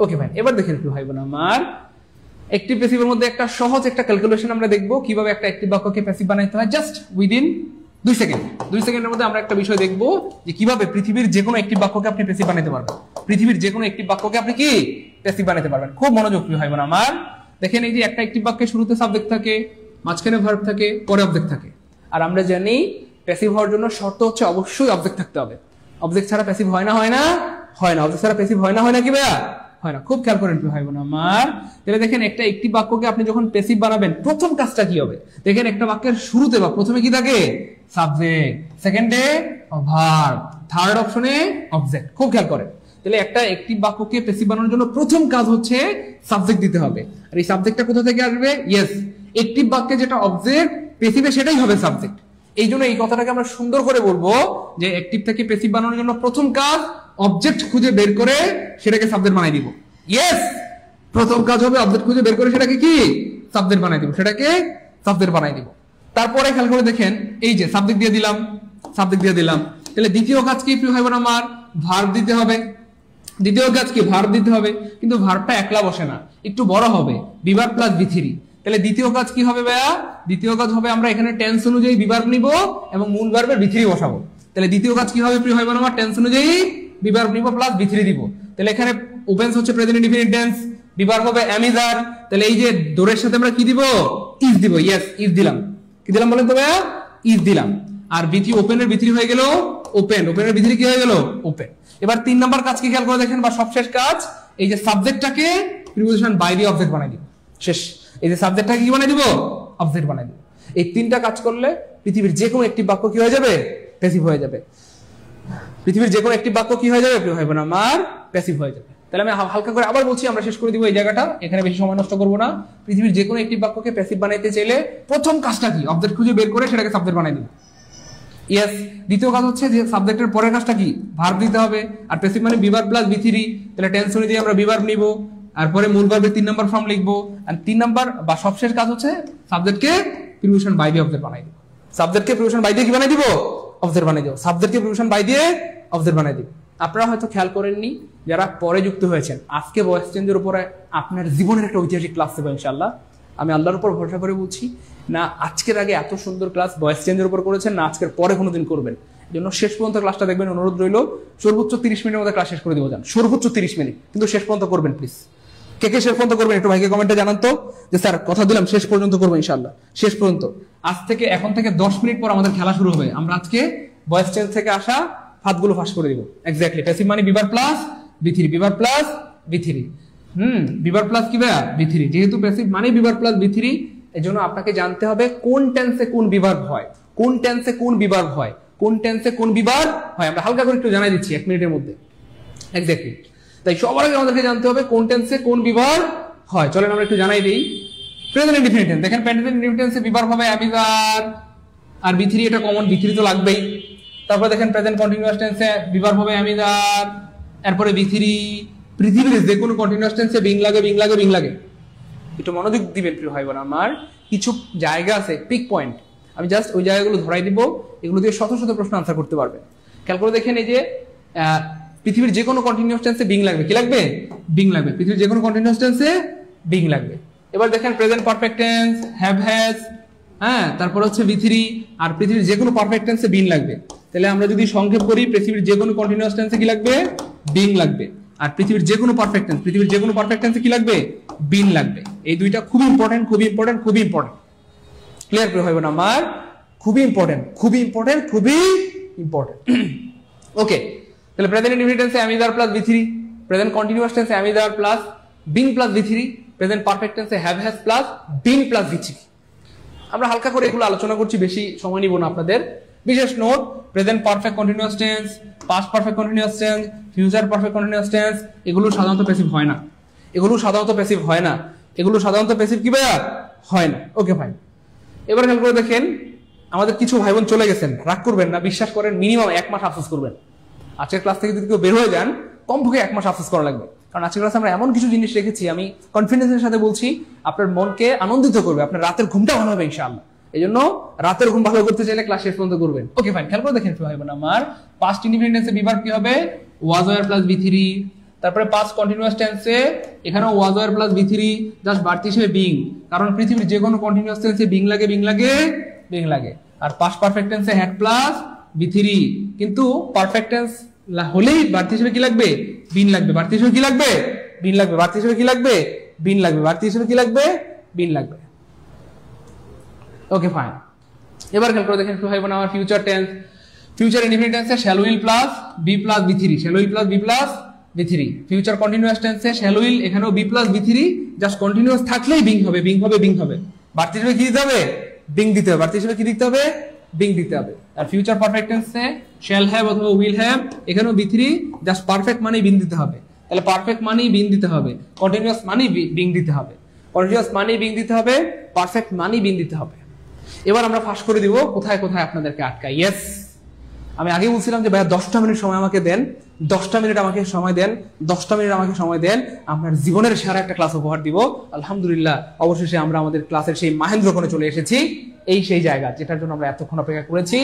ওকে ভাই, এবার দেখেন একটু ভাই বোন আমার, অ্যাকটিভ প্যাসিভের মধ্যে একটা সহজ একটা ক্যালকুলেশন আমরা দেখবো কিভাবে একটা অ্যাকটিভ বাক্যকে প্যাসিভ বানাইতে হয়, জাস্ট উইদিন 2 সেকেন্ডের মধ্যে আমরা একটা বিষয় দেখবো যে কিভাবে পৃথিবীর যে কোনো অ্যাকটিভ বাক্যকে আপনি প্যাসিভ বানাইতে পারবেন। পৃথিবীর যে কোনো অ্যাকটিভ বাক্যকে আপনি কি প্যাসিভ বানাইতে পারবেন। খুব মনোযোগ প্রিয় ভাই বোন আমার, দেখেন এই যে একটা অ্যাকটিভ বাক্যে শুরুতে সাবজেক্ট থাকে, মাঝখানে ভার্ব থাকে, পরে অবজেক্ট থাকে। আর আমরা জানি প্যাসিভ হওয়ার জন্য শর্ত হচ্ছে অবশ্যই অবজেক্ট থাকতে হবে। অবজেক্ট ছাড়া প্যাসিভ হয় না অবজেক্ট ছাড়া প্যাসিভ হয় না কি ভাইয়া? হয় না। খুব খেয়াল করেন ভাই বোন আমার, তাহলে দেখেন একটা অ্যাকটিভ বাক্যকে আপনি যখন প্যাসিভ বানাবেন প্রথম কাজটা কি হবে? দেখেন একটা বাক্যের শুরুতে বা প্রথমে কি থাকে? সাবজেক্ট, সেকেন্ডে ভার্ব, থার্ড অপশনে অবজেক্ট। খুব খেয়াল করেন, তাহলে একটা অ্যাকটিভ বাক্যকে প্যাসিভ বানানোর জন্য প্রথম কাজ হচ্ছে সাবজেক্ট দিতে হবে। আর এই সাবজেক্টটা কোথা থেকে আসবে? ইয়েস, অ্যাকটিভ বাক্যে যেটা অবজেক্ট, প্যাসিভে সেটাই হবে সাবজেক্ট। এই জন্য এই কথাটাকে আমরা সুন্দর করে বলবো যে অ্যাকটিভ থেকে প্যাসিভ বানানোর জন্য প্রথম কাজ অবজেক্ট খুঁজে বের করে সেটাকে সাবজেক্ট বানাই দিব। ইয়েস, প্রথম কাজ হবে অবজেক্ট খুঁজে বের করে সেটাকে কি সাবজেক্ট বানাই দিব, সেটাকে সাবজেক্ট বানাই দিব। তারপরে খেয়াল করে দেখেন, এই যে সাবজেক্ট দিয়ে দিলাম, তাহলে দ্বিতীয় কাজ কি প্রিয় ভাই বোন আমার? ভার্ব দিতে হবে। দ্বিতীয় কাজ কি? ভার্ব দিতে হবে, কিন্তু ভার্বটা একলা বসে না, একটু বড় হবে, বিভার প্লাস বি3। তাহলে দ্বিতীয় কাজ কি হবে ভাইয়া? দ্বিতীয় কাজ হবে আমরা এখানে টেন্স অনুযায়ী বিভার্ব নিব এবং মূল ভার্বের বি3 বসাবো। তাহলে দ্বিতীয় কাজ কি হবে প্রিয় ভাই বোন আমার? টেন্স অনুযায়ী বিভার্ব নিব প্লাস বি3 দিব। তাহলে এখানে ওপেন্স হচ্ছে প্রেজেন্ট ইনডিফিনিট টেন্স, বিভার্ব হবে am is are। তাহলে এই যে দোরের সাথে আমরা কি দিব? ইজ দিব। ইয়েস, ইজ দিলাম। কি দিলাম বলেন তো ভাইয়া? ইজ দিলাম। আর বি3 ওপেনের বি3 হয়ে গেল ওপেন, ওপেনের বি3 কি হয়ে গেল? ওপেন। এবার 3 নাম্বার কাজ কি খেয়াল করে দেখেন, বা সবশেষ কাজ, এই যে সাবজেক্টটাকে প্রিপোজিশন বাই দিয়ে অবজেক্ট বানাই দিব। শেষ, এই যে সাবজেক্টটাকে কি বানাই দিব? অবজেক্ট বানাই দিব। এই 3টা কাজ করলে পৃথিবীর যে কোনো একটি বাক্য কি হয়ে যাবে? প্যাসিভ হয়ে যাবে। পৃথিবীর যে কোনো একটি বাক্য কি হয়ে যাবে প্রিয় ভাই বোন আমার? প্যাসিভ হয়ে যাবে। তাহলে আমি হালকা করে আবার বলছি, আমরা শেষ করে দিব এই জায়গাটা, এখানে বেশি সময় নষ্ট করবো না। পৃথিবীর যে কোনো একটি বাক্যকে প্যাসিভ বানাইতে চাইলে প্রথম কাজটা কি? অবজেক্ট খুঁজে বের করে সেটাকে সাবজেক্ট বানাই দিব। ইয়েস, দ্বিতীয় কাজ হচ্ছে যে সাবজেক্টের পরের কাজটা কি? ভার্ব দিতে হবে। আর প্যাসিভ মানে বিভার্ব প্লাস বি3, তাহলে টেন্স অনুযায়ী আমরা বিভার্ব নিব, আর পরে মূল ভার্বের 3 নাম্বার ফর্ম লিখবো। আর 3 নাম্বার বা সবশেষ কাজ হচ্ছে সাবজেক্টকে প্রিপোজিশন বাই দিয়ে অবজেক্ট বানাই দিব। সাবজেক্টকে প্রিপোজিশন বাই দিয়ে কি বানাই দিব? অবজেক্ট বানাই দিব। সাবজেক্টকে প্রিপোজিশন বাই দিয়ে অবজেক্ট বানাই দিব। আপনারা হয়তো খেয়াল করেননি, যারা পরে যুক্ত হয়েছেন, আজকে ভয়েস চেঞ্জের উপরে আপনার জীবনের একটা ঐতিহাসিক ক্লাস দেবো ইনশাআল্লাহ। আমি আল্লাহর উপর ভরসা করে বলছি, না আজকের আগে এত সুন্দর ক্লাস ভয়েস চেঞ্জের উপর করেছেন, না আজকের পরে কোনোদিন করবেন। এই জন্য শেষ পর্যন্ত ক্লাসটা দেখবেন, অনুরোধ রইল। সর্বোচ্চ 30 মিনিটের মধ্যে ক্লাস শেষ করে দিব, যান সর্বোচ্চ 30 মিনিট, কিন্তু শেষ পর্যন্ত করবেন প্লিজ। কে কে শেষ পর্যন্ত করবেন একটু ভাইকে কমেন্টে জানান তো, যে স্যার কথা দিলাম শেষ পর্যন্ত করবো ইনশাআল্লাহ। শেষ পর্যন্ত, আজ থেকে এখন থেকে 10 মিনিট পর আমাদের খেলা শুরু হবে। আমরা আজকে ভয়েস চেঞ্জ থেকে আসা ফাঁদগুলো ফাঁস করে দিব। এক্স্যাক্টলি, প্যাসিভ মানে বিভার প্লাস বি3, বিভার প্লাস বি3। বিভার প্লাস কি ভাইয়া? বি3। যেহেতু প্যাসিভ মানে বিভার প্লাস বি3, এজন্য আপনাকে জানতে হবে কোন টেন্সে কোন বিভার হয়, কোন টেন্সে কোন বিভার হয়, কোন টেন্সে কোন বিভার হয়। আমরা হালকা করে একটু জানাই দিচ্ছি 1 মিনিটের মধ্যে। এক্স্যাক্টলি, তাই সবার আগে আমাদেরকে জানতে হবে কোন টেন্সে কোন বিভার হয়। চলেন আমরা একটু জানাই দিই। প্রেজেন্ট ইনডিফিনিট টেন্স, দেখেন প্রেজেন্ট ইনডিফিনিট টেন্সে বিভার হবে অ্যামিজার আর বি3, এটা কমন, বি3 তো লাগবেই। তারপর দেখেন প্রেজেন্ট কন্টিনিউয়াস টেন্সে বিভার হবে অ্যামিজার, এরপরে বি3। পৃথিবীর যে কোনো কন্টিনিউয়াস টেন্সে বিং লাগে, বিং লাগে, বিং লাগে। একটু মনোযোগ দিবেন প্রিয় ভাই বোন আমার, কিছু জায়গা আছে পিক পয়েন্ট, আমি জাস্ট ওই জায়গাগুলো ধরাই দিব, এগুলো দিয়ে শত শত প্রশ্ন আনসার করতে পারবেন। খেয়াল করে দেখেন, এই যে পৃথিবীর যে কোনো কন্টিনিউয়াস টেন্সে বিং লাগবে, কি লাগবে? বিং লাগবে। পৃথিবীর যে কোনো কন্টিনিউয়াস টেন্সে বিং লাগবে। এবার দেখেন present perfect tense have has, হ্যাঁ, তারপর হচ্ছে বি3, আর পৃথিবীর যে কোনো পারফেক্ট টেন্সে বিং লাগবে। তাহলে আমরা যদি সংক্ষেপ করি, পৃথিবীর যে কোনো কন্টিনিউয়াস টেন্সে কি লাগবে? বিং লাগবে। আর পৃথিবীর যে কোনো পারফেক্ট টেন্স, পৃথিবীর যে কোনো পারফেক্ট টেন্সে কি লাগবে? বিং লাগবে। এই দুইটা খুবই ইম্পর্টেন্ট, খুবই ইম্পর্টেন্ট, খুবই ইম্পর্টেন্ট। ক্লিয়ার করে হবে না আমার? খুবই ইম্পর্টেন্ট, খুবই ইম্পর্টেন্ট, খুবই ইম্পর্টেন্ট। ওকে, তাহলে প্রেজেন্ট ইনডিফিনিট টেন্সে অ্যামিজার প্লাস বি3, প্রেজেন্ট কন্টিনিউয়াস টেন্সে অ্যামিজার প্লাস বিং প্লাস বি3, প্রেজেন্ট পারফেক্ট টেন্সে have has plus being plus বি3। আমরা হালকা করে এগুলো আলোচনা করছি, বেশি সময় নিব না আপনাদের। বিশেষ note, present perfect continuous tense, past perfect continuous tense, future perfect continuous tense, এগুলো সাধারণত প্যাসিভ হয় না, এগুলো সাধারণত প্যাসিভ হয় না, এগুলো সাধারণত প্যাসিভ কি ভাইয়া? হয় না। ওকে ফাইন। এবার খেয়াল করে দেখেন, আমাদের কিছু ভাই বোন চলে গেছেন, রাগ করবেন না, বিশ্বাস করেন মিনিমাম 1 মাস আফসোস করবেন। আজকের ক্লাস থেকে যদি কেউ বের হয়ে যান, কমপক্ষে 1 মাস আফসোস করা লাগবে। কারণ আজকের ক্লাসে আমরা এমন কিছু জিনিস রেখেছি, আমি কনফিডেন্সের সাথে বলছি, আপনার মনকে আনন্দিত করবে, আপনার রাতের ঘুমটা ভালো হবে ইনশাআল্লাহ। এই জন্য রাতের ঘুম ভালো করতে চাইলে ক্লাস শেষ পর্যন্ত করবেন। Okay fine. খেয়াল করে দেখেন ভাই বোন আমার, পাস্ট ইনডিফিনিট টেন্সে বিভার কি হবে? ওয়াজ ওয়ার প্লাস বি3। তারপরে পাস্ট কন্টিনিউয়াস টেন্সে এখানেও ওয়াজ ওয়ার প্লাস বি3, জাস্ট বাড়তি হিসেবে বিং, কারণ পৃথিবীর যে কোনো কন্টিনিউয়াস টেন্সে বিং লাগে, বিং লাগে, বিং লাগে। আর পাস্ট পারফেক্ট টেন্সে হ্যাড প্লাস বি3, কিন্তু পারফেক্ট টেন্স হলেই বাড়তি হিসেবে কি লাগবে? বিন লাগবে। বাড়তি হিসেবে কি লাগবে? বিন লাগবে। বাড়তি হিসেবে কি লাগবে? বিন লাগবে। বাড়তি হিসেবে কি লাগবে? বিন লাগবে। Okay fine. এবার খেয়াল করে দেখেন ভাই বোন আমার, ফিউচার টেন্স, ফিউচার ইনডিফিনিট টেন্সে shall will plus be plus বি3, shall will plus be plus বি3। ফিউচার কন্টিনিউয়াস টেন্সে শ্যাল উইল, এখানেও বি প্লাস বি3, জাস্ট কন্টিনিউয়াস থাকলেই বিং হবে, বিং হবে, বিং হবে। বাড়তি হিসেবে কি দিতে হবে? বিং দিতে হবে। বাড়তি হিসেবে কি দিতে হবে? বিং দিতে হবে। আর ফিউচার পারফেক্ট টেন্সে শ্যাল হ্যাভ অথবা উইল হ্যাভ, এখানেও বি3, জাস্ট পারফেক্ট মানেই বিং দিতে হবে। তাহলে পারফেক্ট মানেই বিং দিতে হবে, কন্টিনিউয়াস মানেই বিং দিতে হবে, কন্টিনিউয়াস মানেই বিং দিতে হবে, পারফেক্ট মানেই বিং দিতে হবে। এবার আমরা ফাঁস করে দিব কোথায় কোথায় আপনাদেরকে আটকাই। ইয়েস, আমি আগে বলছিলাম যে ভাইয়া 10টা মিনিট সময় আমাকে দেন, 10টা মিনিট আমাকে সময় দেন, 10টা মিনিট আমাকে সময় দেন, আপনার জীবনের সেরা একটা ক্লাস উপহার দিব। আলহামদুলিল্লাহ, অবশেষে আমরা আমাদের ক্লাসের সেই মাহেন্দ্রক্ষণে চলে এসেছি। এই সেই জায়গা যেটার জন্য আমরা এতক্ষণ অপেক্ষা করেছি।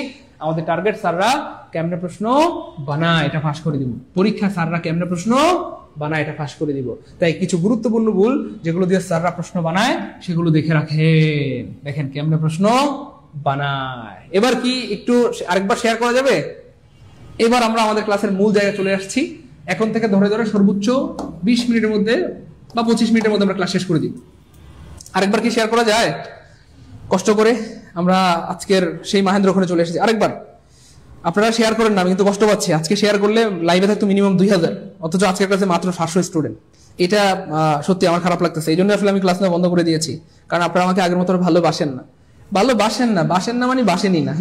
আমাদের টার্গেট স্যাররা কেমনে প্রশ্ন বানায় এটা ফাঁস করে দিব, পরীক্ষা স্যাররা কেমনে প্রশ্ন বানায় এটা ফাঁস করে দিব। তাই কিছু গুরুত্বপূর্ণ ভুল যেগুলো দিয়ে স্যাররা প্রশ্ন বানায় সেগুলো দেখে রাখেন, দেখেন কেমনে প্রশ্ন বানায়। এবার কি একটু আরেকবার শেয়ার করা যাবে? এবার আমরা আমাদের ক্লাসের মূল জায়গায় চলে আসছি। এখন থেকে ধরে ধরে সর্বোচ্চ 20 মিনিটের মধ্যে বা 25 মিনিটের মধ্যে আমরা ক্লাস শেষ করে দিই। আরেকবার কি শেয়ার করা যায়? কষ্ট করে আমরা আজকের সেই মাহেন্দ্রক্ষণে চলে এসেছি। আরেকবার আপনারা শেয়ার করেন না, আমি কিন্তু কষ্ট পাচ্ছি। আজকে শেয়ার করলে লাইভে থাকতো মিনিমাম 2000, অথচ আজকের ক্লাসে মাত্র 700 স্টুডেন্ট। এটা সত্যি আমার খারাপ লাগতেছে। এই জন্য আসলে আমি ক্লাস নেওয়া বন্ধ করে দিয়েছি, কারণ আপনারা আমাকে আগের মতো ভালোবাসেন না। ভালোবাসেন না, বাসেন না মানে বাসেনই না।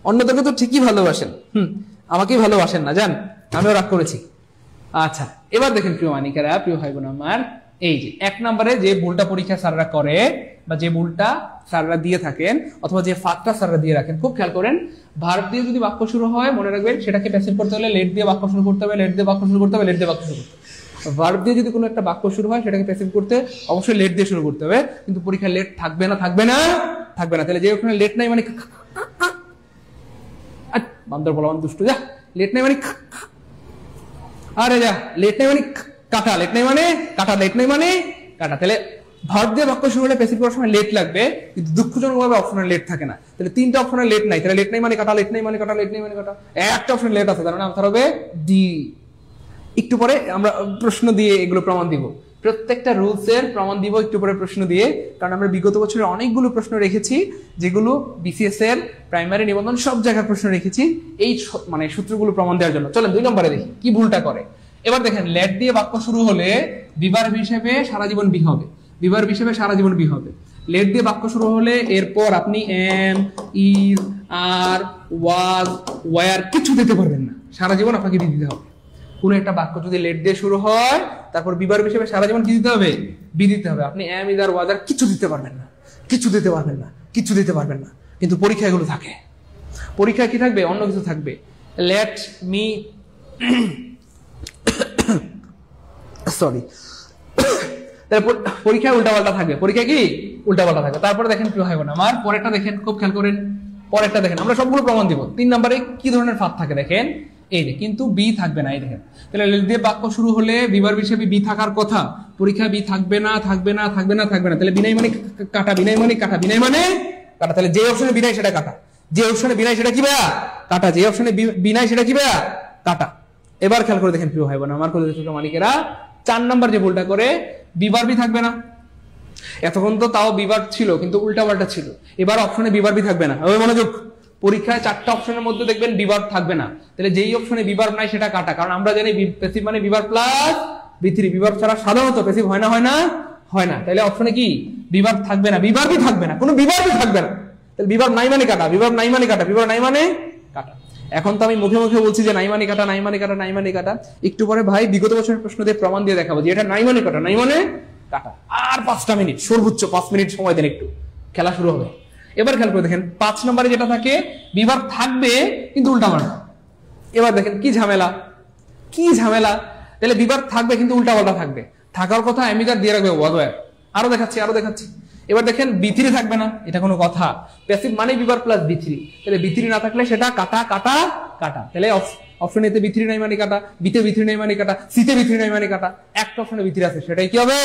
অন্যদেরকে তো ঠিকই ভালোবাসেন, আমাকেই ভালোবাসেন না, জান, আমিও রাগ করেছি। আচ্ছা, এবার দেখেন প্রিয় মানিকেরা, প্রিয় ভাই বোন আমার, এই যে 1 নম্বরে যে ভুলটা পরীক্ষা স্যাররা করে বা যে ভুলটা স্যাররা দিয়ে থাকেন অথবা যে ফাঁকটা স্যাররা দিয়ে রাখেন, খুব খেয়াল করেন। ভার্ব দিয়ে যদি বাক্য শুরু হয়, মনে রাখবেন সেটাকে প্যাসিভ করতে হলে লেট দিয়ে বাক্য শুরু করতে হবে, লেট দিয়ে বাক্য শুরু করতে হবে, লেট দিয়ে বাক্য শুরু করতে হবে। ভার্ব দিয়ে যদি কোনো একটা বাক্য শুরু হয়, সেটাকে প্যাসিভ করতে অবশ্যই লেট দিয়ে শুরু করতে হবে। কিন্তু পরীক্ষা লেট থাকবে না, থাকবে না, থাকবে না। তাহলে যে ওখানে লেট নাই মানে বান্দর বলা দুষ্টু, যা লেট নাই মানে আরে যা লেট নাই মানে কাটা, লেট নাই মানে কাটা, লেট নাই মানে কাটা। তাহলে ভার্ব দিয়ে বাক্য শুরু হলে প্যাসিভ করার সময় লেট লাগবে, কিন্তু দুঃখজনকভাবে অপশনে লেট থাকে না। তাহলে 3টা অপশনে লেট নাই, তাহলে লেট নাই মানে কাটা, লেট নাই মানে কাটা, লেট নাই মানে কাটা। একটা অপশন লেট আছে, তার মানে আনসার হবে ডি। একটু পরে আমরা প্রশ্ন দিয়ে এগুলো প্রমাণ দিব। প্রত্যেকটা রুলস এর প্রমাণ দিব একটু পরে প্রশ্ন দিয়ে, কারণ আমরা বিগত বছরে অনেকগুলো প্রশ্ন রেখেছি যেগুলো বিসিএস এর প্রাইমারি নিবন্ধন সব জায়গার প্রশ্ন রেখেছি এই মানে সূত্রগুলো প্রমাণ দেওয়ার জন্য। চলেন 2 নম্বরে দেখি কি ভুলটা করে। এবার দেখেন লেট দিয়ে বাক্য শুরু হলে বিভার্ব হিসেবে সারা জীবন বি হবে, বিভার্ব হিসেবে সারা জীবন বি হবে। লেট দিয়ে বাক্য শুরু হলে এরপর আপনি am, is, are, was, were কিছু দিতে পারবেন না, সারা জীবন আপনাকে বি দিতে হবে। কোন একটা বাক্য যদি লেট দিয়ে শুরু হয় তারপর বিভার্ব হিসেবে সারা জীবন কি দিতে হবে? বি দিতে হবে। আপনি এম, ইজ, আর, ওয়াজ আর কিছু দিতে পারবেন না, কিছু দিতে পারবেন না, কিছু দিতে পারবেন না। কিন্তু পরীক্ষা এগুলো থাকে, পরীক্ষায় কি থাকবে? অন্য কিছু থাকবে। লেট মি সরি, পরীক্ষায় উল্টাপাল্টা থাকবে, পরীক্ষায় কি উল্টাপাল্টা থাকবে। তারপরে দেখেন কি হয় না, আমার পরেরটা দেখেন, খুব খেয়াল করেন, পরেরটা দেখেন, আমরা সবগুলো প্রমাণ দিব। 3 নম্বরে কি ধরনের ফাঁদ থাকে দেখেন, এই যে কিন্তু বি থাকবে না, এই দেখেন। তাহলে লেট দিয়ে বাক্য শুরু হলে বিভার্ব হিসেবে বি থাকার কথা, পরীক্ষায় বি থাকবে না, থাকবে না, থাকবে না, থাকবে না। তাহলে বিনাই মানে কাটা, বিনাই মানে কাটা, বিনাই মানে কাটা। তাহলে যে অপশনে বিনাই সেটা কাটা, যে অপশনে বিনাই সেটা কি ভাইয়া? কাটা। যে অপশনে বিনাই সেটা কি ভাইয়া? কাটা। এবার খেয়াল করে দেখেন প্রিয় ভাই বোন আমার, মালিকেরা 4 নম্বর যে ভুলটা করে, বিভার্বই থাকবে না। এতক্ষণ তো তাও বিভার্ব ছিল কিন্তু উল্টাপাল্টা ছিল, এবার অপশনে বিভার্বই থাকবে না। ওই মনোযোগ, পরীক্ষায় 4টা অপশনের মধ্যে দেখবেন বিভার্ব থাকবে না। তাহলে যেই অপশনে বিভার্ব নাই সেটা কাটা, কারণ আমরা জানি প্যাসিভ মানে বিভার্ব প্লাস বি3, বিভার্ব ছাড়া সাধারণত প্যাসিভ হয় না, হয় না, হয় না। তাহলে অপশনে কি বিভার্ব থাকবে না, বিভার্বই থাকবে না, কোনো বিভার্বই থাকবে না। তাহলে বিভার্ব নাই মানে কাটা, বিভার্ব নাই মানে কাটা, বিভার্ব নাই মানে কাটা। এখন তো আমি মুখে মুখে বলছি যে নাই মানে কাটা, নাই মানে কাটা, নাই মানে কাটা। একটু পরে ভাই বিগত বছরের প্রশ্ন দিয়ে প্রমাণ দিয়ে দেখাবো যে এটা নাই মানে কাটা, নাই মানে কাটা। আর 5টা মিনিট, সর্বোচ্চ 5 মিনিট সময় দেন, একটু খেলা শুরু হবে। এবার খেয়াল করে দেখেন 5 নম্বরে যেটা থাকে, বিভার্ব থাকবে কিন্তু উল্টাপাল্টা। এবার দেখেন কি ঝামেলা, কি ঝামেলা। তাহলে বিভার্ব থাকবে কিন্তু উল্টাপাল্টা থাকবে, থাকার কথা এমিকার দিয়ে রাখবে ওয়াজ ওয়্যার। আরো দেখাচ্ছি, আরো দেখাচ্ছি। এবার দেখেন বি3 থাকবে না, এটা কোনো কথা? প্যাসিভ মানে বিভার্ব প্লাস বি3, তাহলে বি3 না থাকলে সেটা কাটা, কাটা, কাটা। তাহলে অপশন এতে বি3 নাই মানে কাটা, বিতে বি3 নাই মানে কাটা, সিতে বি3 নাই মানে কাটা। একটা অপশনে বি3 আছে, সেটাই কি হবে?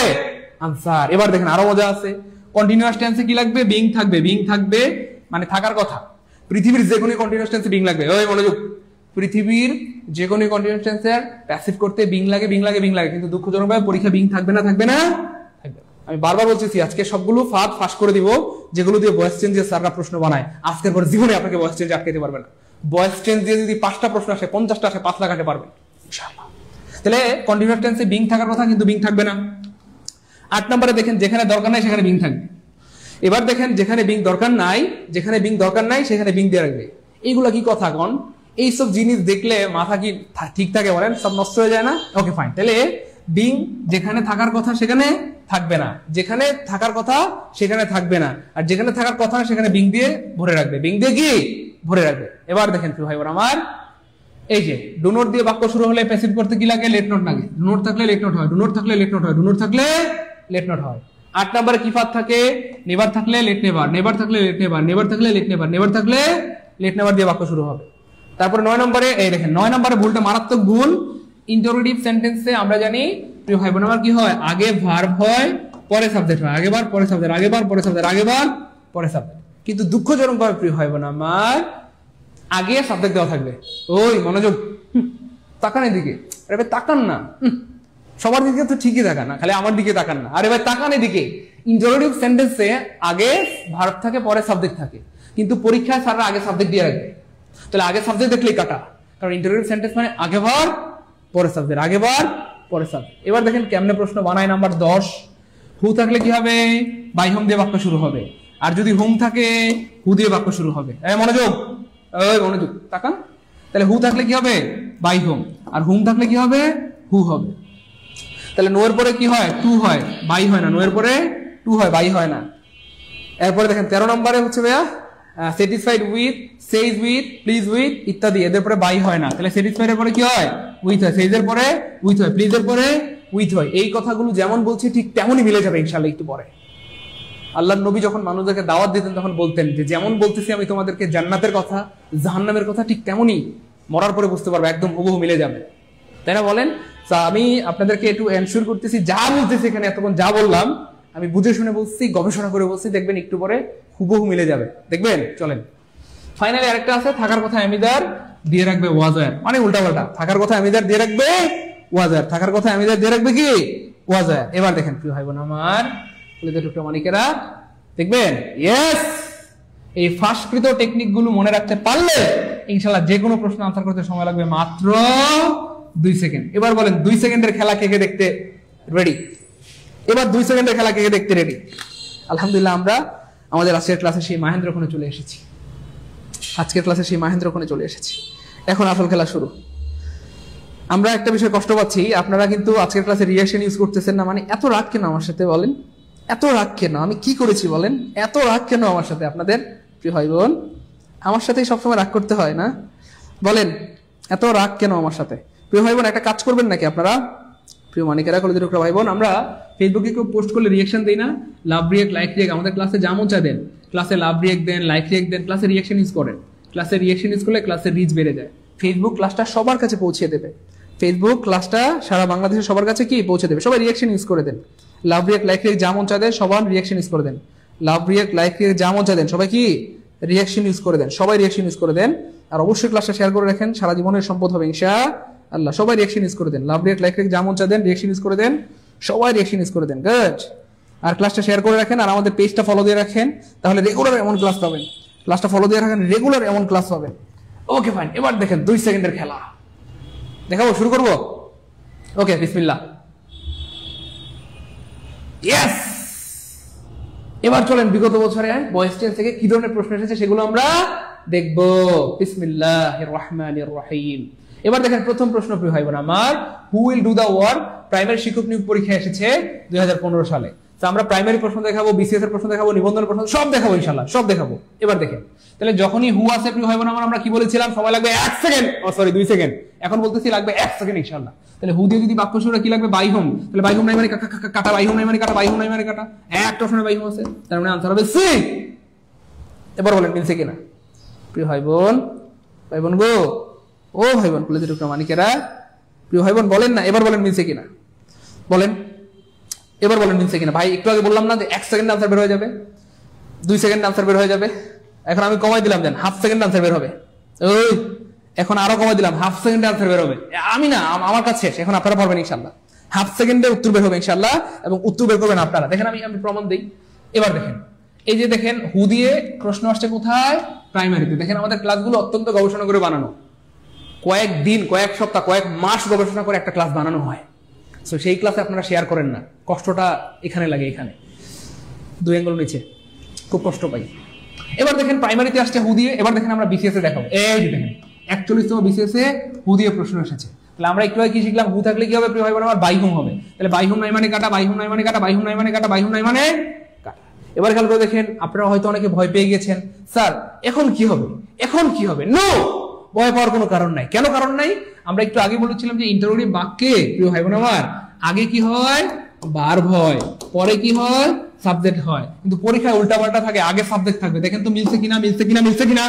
আনসার। এবার দেখেন আরো মজা আছে, কন্টিনিউয়াস টেন্সে কি লাগবে? বিং থাকবে, বিং থাকবে মানে থাকার কথা। পৃথিবীর যে কোনো কন্টিনিউয়াস টেন্সে বিং লাগবে। ওই মনোযোগ, পৃথিবীর যে কোনো কন্টিনিউয়াস টেন্সের প্যাসিভ করতে বিং লাগে, বিং লাগে, বিং লাগে। কিন্তু দুঃখজনকভাবে পরীক্ষা বিং থাকবে না, থাকবে না, থাকবে না। আমি বারবার বলতেছি আজকে সবগুলো ফাঁদ ফাঁস করে দিব যেগুলো দিয়ে ভয়েস চেঞ্জের স্যাররা প্রশ্ন বানায়। আজকের পর জীবনে আপনাকে ভয়েস চেঞ্জ আটকাতে পারবে না। ভয়েস চেঞ্জ দিয়ে যদি 5টা প্রশ্ন আসে, 50টা আসে, 5 লাখ আটে পারবেন ইনশাআল্লাহ। তাহলে কন্টিনিউয়াস টেন্সে বিং থাকার কথা কিন্তু বিং থাকবে না। 8 নম্বরে দেখেন যেখানে দরকার নাই সেখানে বিং থাকবে। এবার দেখেন যেখানে বিং দরকার নাই, যেখানে বিং দরকার নাই সেখানে বিং দিয়ে রাখবে। এইগুলা কি কথা কোন? এইসব জিনিস দেখলে মাথা কি ঠিক থাকে বলেন? সব নষ্ট হয়ে যায় না? ওকে ফাইন। তাহলে বিং যেখানে থাকার কথা সেখানে থাকবে না, যেখানে থাকার কথা সেখানে থাকবে না, আর যেখানে থাকার কথা সেখানে বিং দিয়ে ভরে রাখবে, বিং দিয়ে কি ভরে রাখবে। এবার দেখেন প্রিয় ভাই বোন আমার, এই যে ডু নট দিয়ে বাক্য শুরু হলে প্যাসিভ করতে কি লাগে? লেট নট লাগে। ডু নট থাকলে লেট নট হয়, ডু নট থাকলে লেট নট হয়, ডু নট থাকলে লেট নট হয়। 8 নম্বরে কি ফাঁদ থাকে? নেভার থাকলে লেট নেভার, নেভার থাকলে লেট নেভার, নেভার থাকলে লেট নেভার, নেভার থাকলে লেট নেভার দিয়ে বাক্য শুরু হবে। তারপরে 9 নম্বরে এই দেখেন 9 নম্বরে ভুলটা মারাত্মক ভুল। ইন্টারোগেটিভ সেন্টেন্সে আমরা জানি প্রিয় ভাই বোন আমার কি হয়? আগে ভার্ব হয়, পরে সাবজেক্ট হয়, আগেবার পরে সাবজেক্ট, আগেবার পরে সাবজেক্ট, আগেবার পরে সাবজেক্ট। কিন্তু দুঃখজনকভাবে প্রিয় ভাই বোন আমার আগে সাবজেক্ট দেওয়া থাকবে। ওই মনোযোগ, তাকান এদিকে, আরে ভাই তাকান না, সবার দিকে তো ঠিকই তাকান না, খালি আমার দিকে তাকান না। আরে ভাই তাকান এদিকে। ইন্টারোগেটিভ সেন্টেন্সে আগে ভার্ব থাকে, পরে সাবজেক্ট থাকে, কিন্তু পরীক্ষায় স্যাররা আগে সাবজেক্ট দিয়ে রাখবে। তাহলে আগে সাবজেক্ট দেখলেই কাটা, কারণ ইন্টারোগেটিভ সেন্টেন্স মানে আগে ভার্ব পরে সাবজেক্ট, আগে ভার্ব পরে সাবজেক্ট। এবার দেখেন কেমনে প্রশ্ন বানায়। নাম্বার 10, হু থাকলে কি হবে? বাই হোম দিয়ে বাক্য শুরু হবে। আর যদি হোম থাকে হু দিয়ে বাক্য শুরু হবে। মনোযোগ, ওই মনোযোগ, তাকান। তাহলে হু থাকলে কি হবে? By home. আর হুম থাকলে কি হবে? হু হবে। তাহলে নো এর পরে কি হয়? টু হয়, বাই হয় না। নো এর পরে টু হয়, বাই হয় না। এরপরে দেখেন 13 নম্বরে হচ্ছে ভাইয়া satisfied with, সেইজ with, please with ইত্যাদি, এদের পরে বাই হয় না। তাহলে স্যাটিসফাইড এর পরে কি হয়? উইথ হয়। সেইজ এর পরে উইথ হয়, প্লিজ এর পরে উইথ হয়। এই কথাগুলো যেমন বলছি ঠিক তেমনই মিলে যাবে ইনশাআল্লাহ একটু পরে। আল্লাহর নবী যখন মানুষদেরকে দাওয়াত দিতেন তখন বলতেন যে যেমন বলতেছি আমি তোমাদেরকে জান্নাতের কথা, জাহান্নামের কথা, ঠিক তেমনই মরার পরে বুঝতে পারবে, একদম হুবহু মিলে যাবে। তাই না বলেন? আমি আপনাদেরকে একটু এনশিওর করতেছি যা বলতেছি এখানে এতক্ষণ যা বললাম আমি বুঝে শুনে বলছি, গবেষণা করে বলছি, দেখবেন একটু পরে হুবহু মিলে যাবে, দেখবেন। চলেন ফাইনালি আরেকটা আছে, থাকার কথা আমিদার দিয়ে রাখবে ওয়াজার, মানে উল্টাপাল্টা। থাকার কথা আমিদার দিয়ে রাখবে ওয়াজার, থাকার কথা আমিদার দিয়ে রাখবে কি ওয়াজায়ার। এবার দেখেন প্রিয় ভাই বোন আমার টুকরা মানিকেরা, দেখবেন ইয়েস, এই ফাঁসকৃত টেকনিক গুলো মনে রাখতে পারলে ইনশাল্লাহ যে কোনো প্রশ্ন আনসার করতে সময় লাগবে মাত্র 2 সেকেন্ড। এবার বলেন 2 সেকেন্ডের খেলা কে কে দেখতে রেডি? এবার 2 সেকেন্ডের খেলা কে কে দেখতে রেডি? আলহামদুলিল্লাহ আমরা আমাদের আজকের ক্লাসে সেই মাহেন্দ্রক্ষণে চলে এসেছি। এখন আসল খেলা শুরু। আমরা একটা বিষয় কষ্ট পাচ্ছি, আপনারা কিন্তু আজকের ক্লাসে রিঅ্যাকশন ইউজ করতেছেন না। মানে এত রাগ কেন আমার সাথে বলেন? এত রাগ কেন? আমি কি করেছি বলেন? এত রাগ কেন আমার সাথে? আপনাদের প্রিয় ভাই বোন আমার সাথেই সবসময় রাগ করতে হয় না? বলেন এত রাগ কেন আমার সাথে? প্রিয় ভাই বোন একটা কাজ করবেন নাকি আপনারা? প্রিয় মানিকেরা, কলেজের টুকরা ভাই বোন, আমরা ফেসবুকে কেউ পোস্ট করলে রিঅ্যাকশন দেই না? লাভ রিঅ্যাক্ট, লাইক রিঅ্যাক্ট, আমাদের ক্লাসে যা মন চায় দেন। ক্লাসে লাভ রিঅ্যাক্ট দেন, লাইক রিঅ্যাক্ট দেন, ক্লাসে রিঅ্যাকশন ইউজ করেন। ক্লাসে রিঅ্যাকশন ইউজ করলে ক্লাসের রিচ বেড়ে যায়। ফেসবুক ক্লাসটা সবার কাছে পৌঁছে দেবে। ফেসবুক ক্লাসটা সারা বাংলাদেশের সবার কাছে কি পৌঁছে দেবে। সবাই রিঅ্যাকশন ইউজ করে দেন। লাভ রিঅ্যাক্ট, লাইক রিঅ্যাক্ট যা মন চায় দেন, সবার রিঅ্যাকশন ইউজ করে দেন। লাভ রিঅ্যাক্ট, লাইক রিঅ্যাক্ট যা মন চায় দেন, সবাই কি রিঅ্যাকশন ইউজ করে দেন। সবাই রিঅ্যাকশন ইউজ করে দেন। আর অবশ্যই ক্লাসটা শেয়ার করে রাখেন, সারা জীবনের সম্পদ হবে ইনশাআল্লাহ। সবাই রিঅ্যাকশন ইউজ করে দেন। লাভ রিঅ্যাক্ট, লাইক রিঅ্যাক্ট যা মন চায় দেন, রিঅ্যাকশন ইউজ করে দেন। সবাই রিঅ্যাকশন ইউজ করে দেন। গুড। আর ক্লাসটা শেয়ার করে রাখেন, আর আমাদের পেজটা ফলো দিয়ে রাখেন, তাহলে রেগুলার এমন ক্লাস পাবেন। ক্লাসটা ফলো দিয়ে রাখেন, রেগুলার এমন ক্লাস পাবেন। ওকে ফাইন। এবার দেখেন 2 সেকেন্ডের খেলা দেখাবো, শুরু করব। ওকে বিসমিল্লাহ। ইয়েস। এবার চলেন বিগত বছরে বয়েস টেন্স থেকে কি ধরনের প্রশ্ন এসেছে সেগুলো আমরা দেখব। বিসমিল্লাহির রহমানির রহিম। এবার দেখেন প্রথম প্রশ্ন প্রিয় ভাই বোন আমার, who will do the work? Primary শিক্ষক নিয়োগ পরীক্ষা এসেছে 2015 সালে। তো আমরা প্রাইমারি প্রশ্ন দেখাবো, বিসিএস এর প্রশ্ন দেখাবো, নিবন্ধনের প্রশ্ন সব দেখাবো ইনশাআল্লাহ, সব দেখাবো। এবার দেখেন তাহলে যখনই হু আসে প্রিয় ভাই বোন আমরা কি বলেছিলাম? সময় লাগবে 1 সেকেন্ড, সরি 2 সেকেন্ড। এখন বলতেছি লাগবে 1 সেকেন্ড ইনশাআল্লাহ। তাহলে হু দিয়ে যদি বাক্য শুরু কি লাগবে? By whom. তাহলে বাই হোম নাই মানে কাটা, বাই হোম নাই মানে কাটা, বাই হোম নাই মানে কাটা। একটা অপশনে বাই হোম আছে, তার মানে আনসার হবে সি। এবার বলেন মিলছে কিনা প্রিয় ভাই বোন? ভাই বোন গো, ও ভাই বোন কলেজের টুকরা মানিকেরা, প্রিয় ভাই বোন বলেন না, এবার বলেন মিলছে কিনা? বলেন এবার বলেন মিলছে কিনা? ভাই একটু আগে বললাম না যে 1 সেকেন্ড আনসার বের হয়ে যাবে, 2 সেকেন্ড আনসার বের হয়ে যাবে। এখন আমি কমাই দিলাম, দেন হাফ সেকেন্ড আনসার বের হবে। ওই এখন আরো কমাই দিলাম, হাফ সেকেন্ডে আনসার বের হবে। আমি না, আমার কাছে শেষ। এখন আপনারা পারবেন ইনশাআল্লাহ। হাফ সেকেন্ডে উত্তর বের হবে ইনশাআল্লাহ, এবং উত্তর বের করবেন আপনারা। দেখেন আমি প্রমাণ দিই। এবার দেখেন এই যে দেখেন হু দিয়ে প্রশ্ন আসছে কোথায়? প্রাইমারিতে। দেখেন আমাদের ক্লাসগুলো অত্যন্ত গবেষণা করে বানানো। কয়েক দিন, কয়েক সপ্তাহ, কয়েক মাস গবেষণা করে একটা ক্লাস বানানো হয়। সো সেই ক্লাসে আপনারা শেয়ার করেন না, কষ্টটা এখানে লাগে, এখানে 2 অ্যাঙ্গেল নিচে খুব কষ্ট পাই। এবার দেখেন প্রাইমারিতে আসছে হু দিয়ে। এবার দেখেন আমরা বিসিএস এ দেখাবো। এই যে দেখেন 41তম বিসিএস এ হু দিয়ে প্রশ্ন এসেছে। তাহলে আমরা একটু আগে কি শিখলাম? হু থাকলে কি হবে প্রিয় ভাই বোন আমার? বাই হোম হবে। তাহলে বাই হোম নাই মানে কাটা, বাই হোম নাই মানে কাটা, বাই হোম নাই মানে কাটা, বাই হোম নাই মানে কাটা। এবার খেয়াল করে দেখেন, আপনারা হয়তো অনেকে ভয় পেয়ে গেছেন, স্যার এখন কি হবে, এখন কি হবে? নো, ভয় পাওয়ার কোনো কারণ নাই। কেন কারণ নাই? আমরা একটু আগে বলেছিলাম যে ইন্টারোগেটিভ বাক্যে প্রিয় ভাই বোন আমার আগে কি হয়? ভার্ব হয়, পরে কি হয়? সাবজেক্ট হয়। কিন্তু পরীক্ষায় উল্টাপাল্টা থাকে, আগে সাবজেক্ট থাকবে। দেখেন তো মিলছে কিনা, মিলছে কিনা, মিলছে কিনা।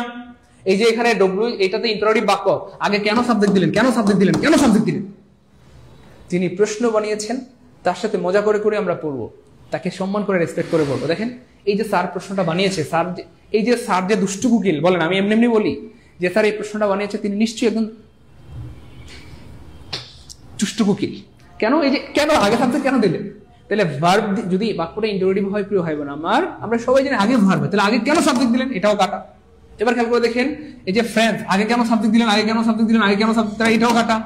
এই যে এখানে ডব্লিউ, এটাতে ইন্টারোগেটিভ বাক্য, আগে কেন সাবজেক্ট দিলেন, কেন সাবজেক্ট দিলেন, কেন সাবজেক্ট দিলেন? যিনি প্রশ্ন বানিয়েছেন তার সাথে মজা করে করে আমরা পড়বো, তাকে সম্মান করে রেসপেক্ট করে বলবো। দেখেন এই যে স্যার প্রশ্নটা বানিয়েছে, স্যার এই যে স্যার যে দুষ্টু কুকিল বলেন, আমি এমনি এমনি বলি যে স্যার এই প্রশ্নটা বানিয়েছে, তিনি নিশ্চয়ই একদম দুষ্টু কুকিল। কেন? এই যে কেন আগে সাবজেক্ট কেন দিলেন? তাহলে ভার্ব যদি বাক্যটা ইন্টারোগেটিভ হয় প্রিয় ভাই বোন আমার, আমরা সবাই জানি আগে ভার্ব, তাহলে আগে কেন সাবজেক্ট দিলেন? এটাও কাটা। এবার খেয়াল করে দেখেন এই যে ফ্রেন্ডস, আগে কেন সাবজেক্ট দিলেন, আগে কেন সাবজেক্ট দিলেন, আগে কেন সাবজেক্ট, এটাও কাটা।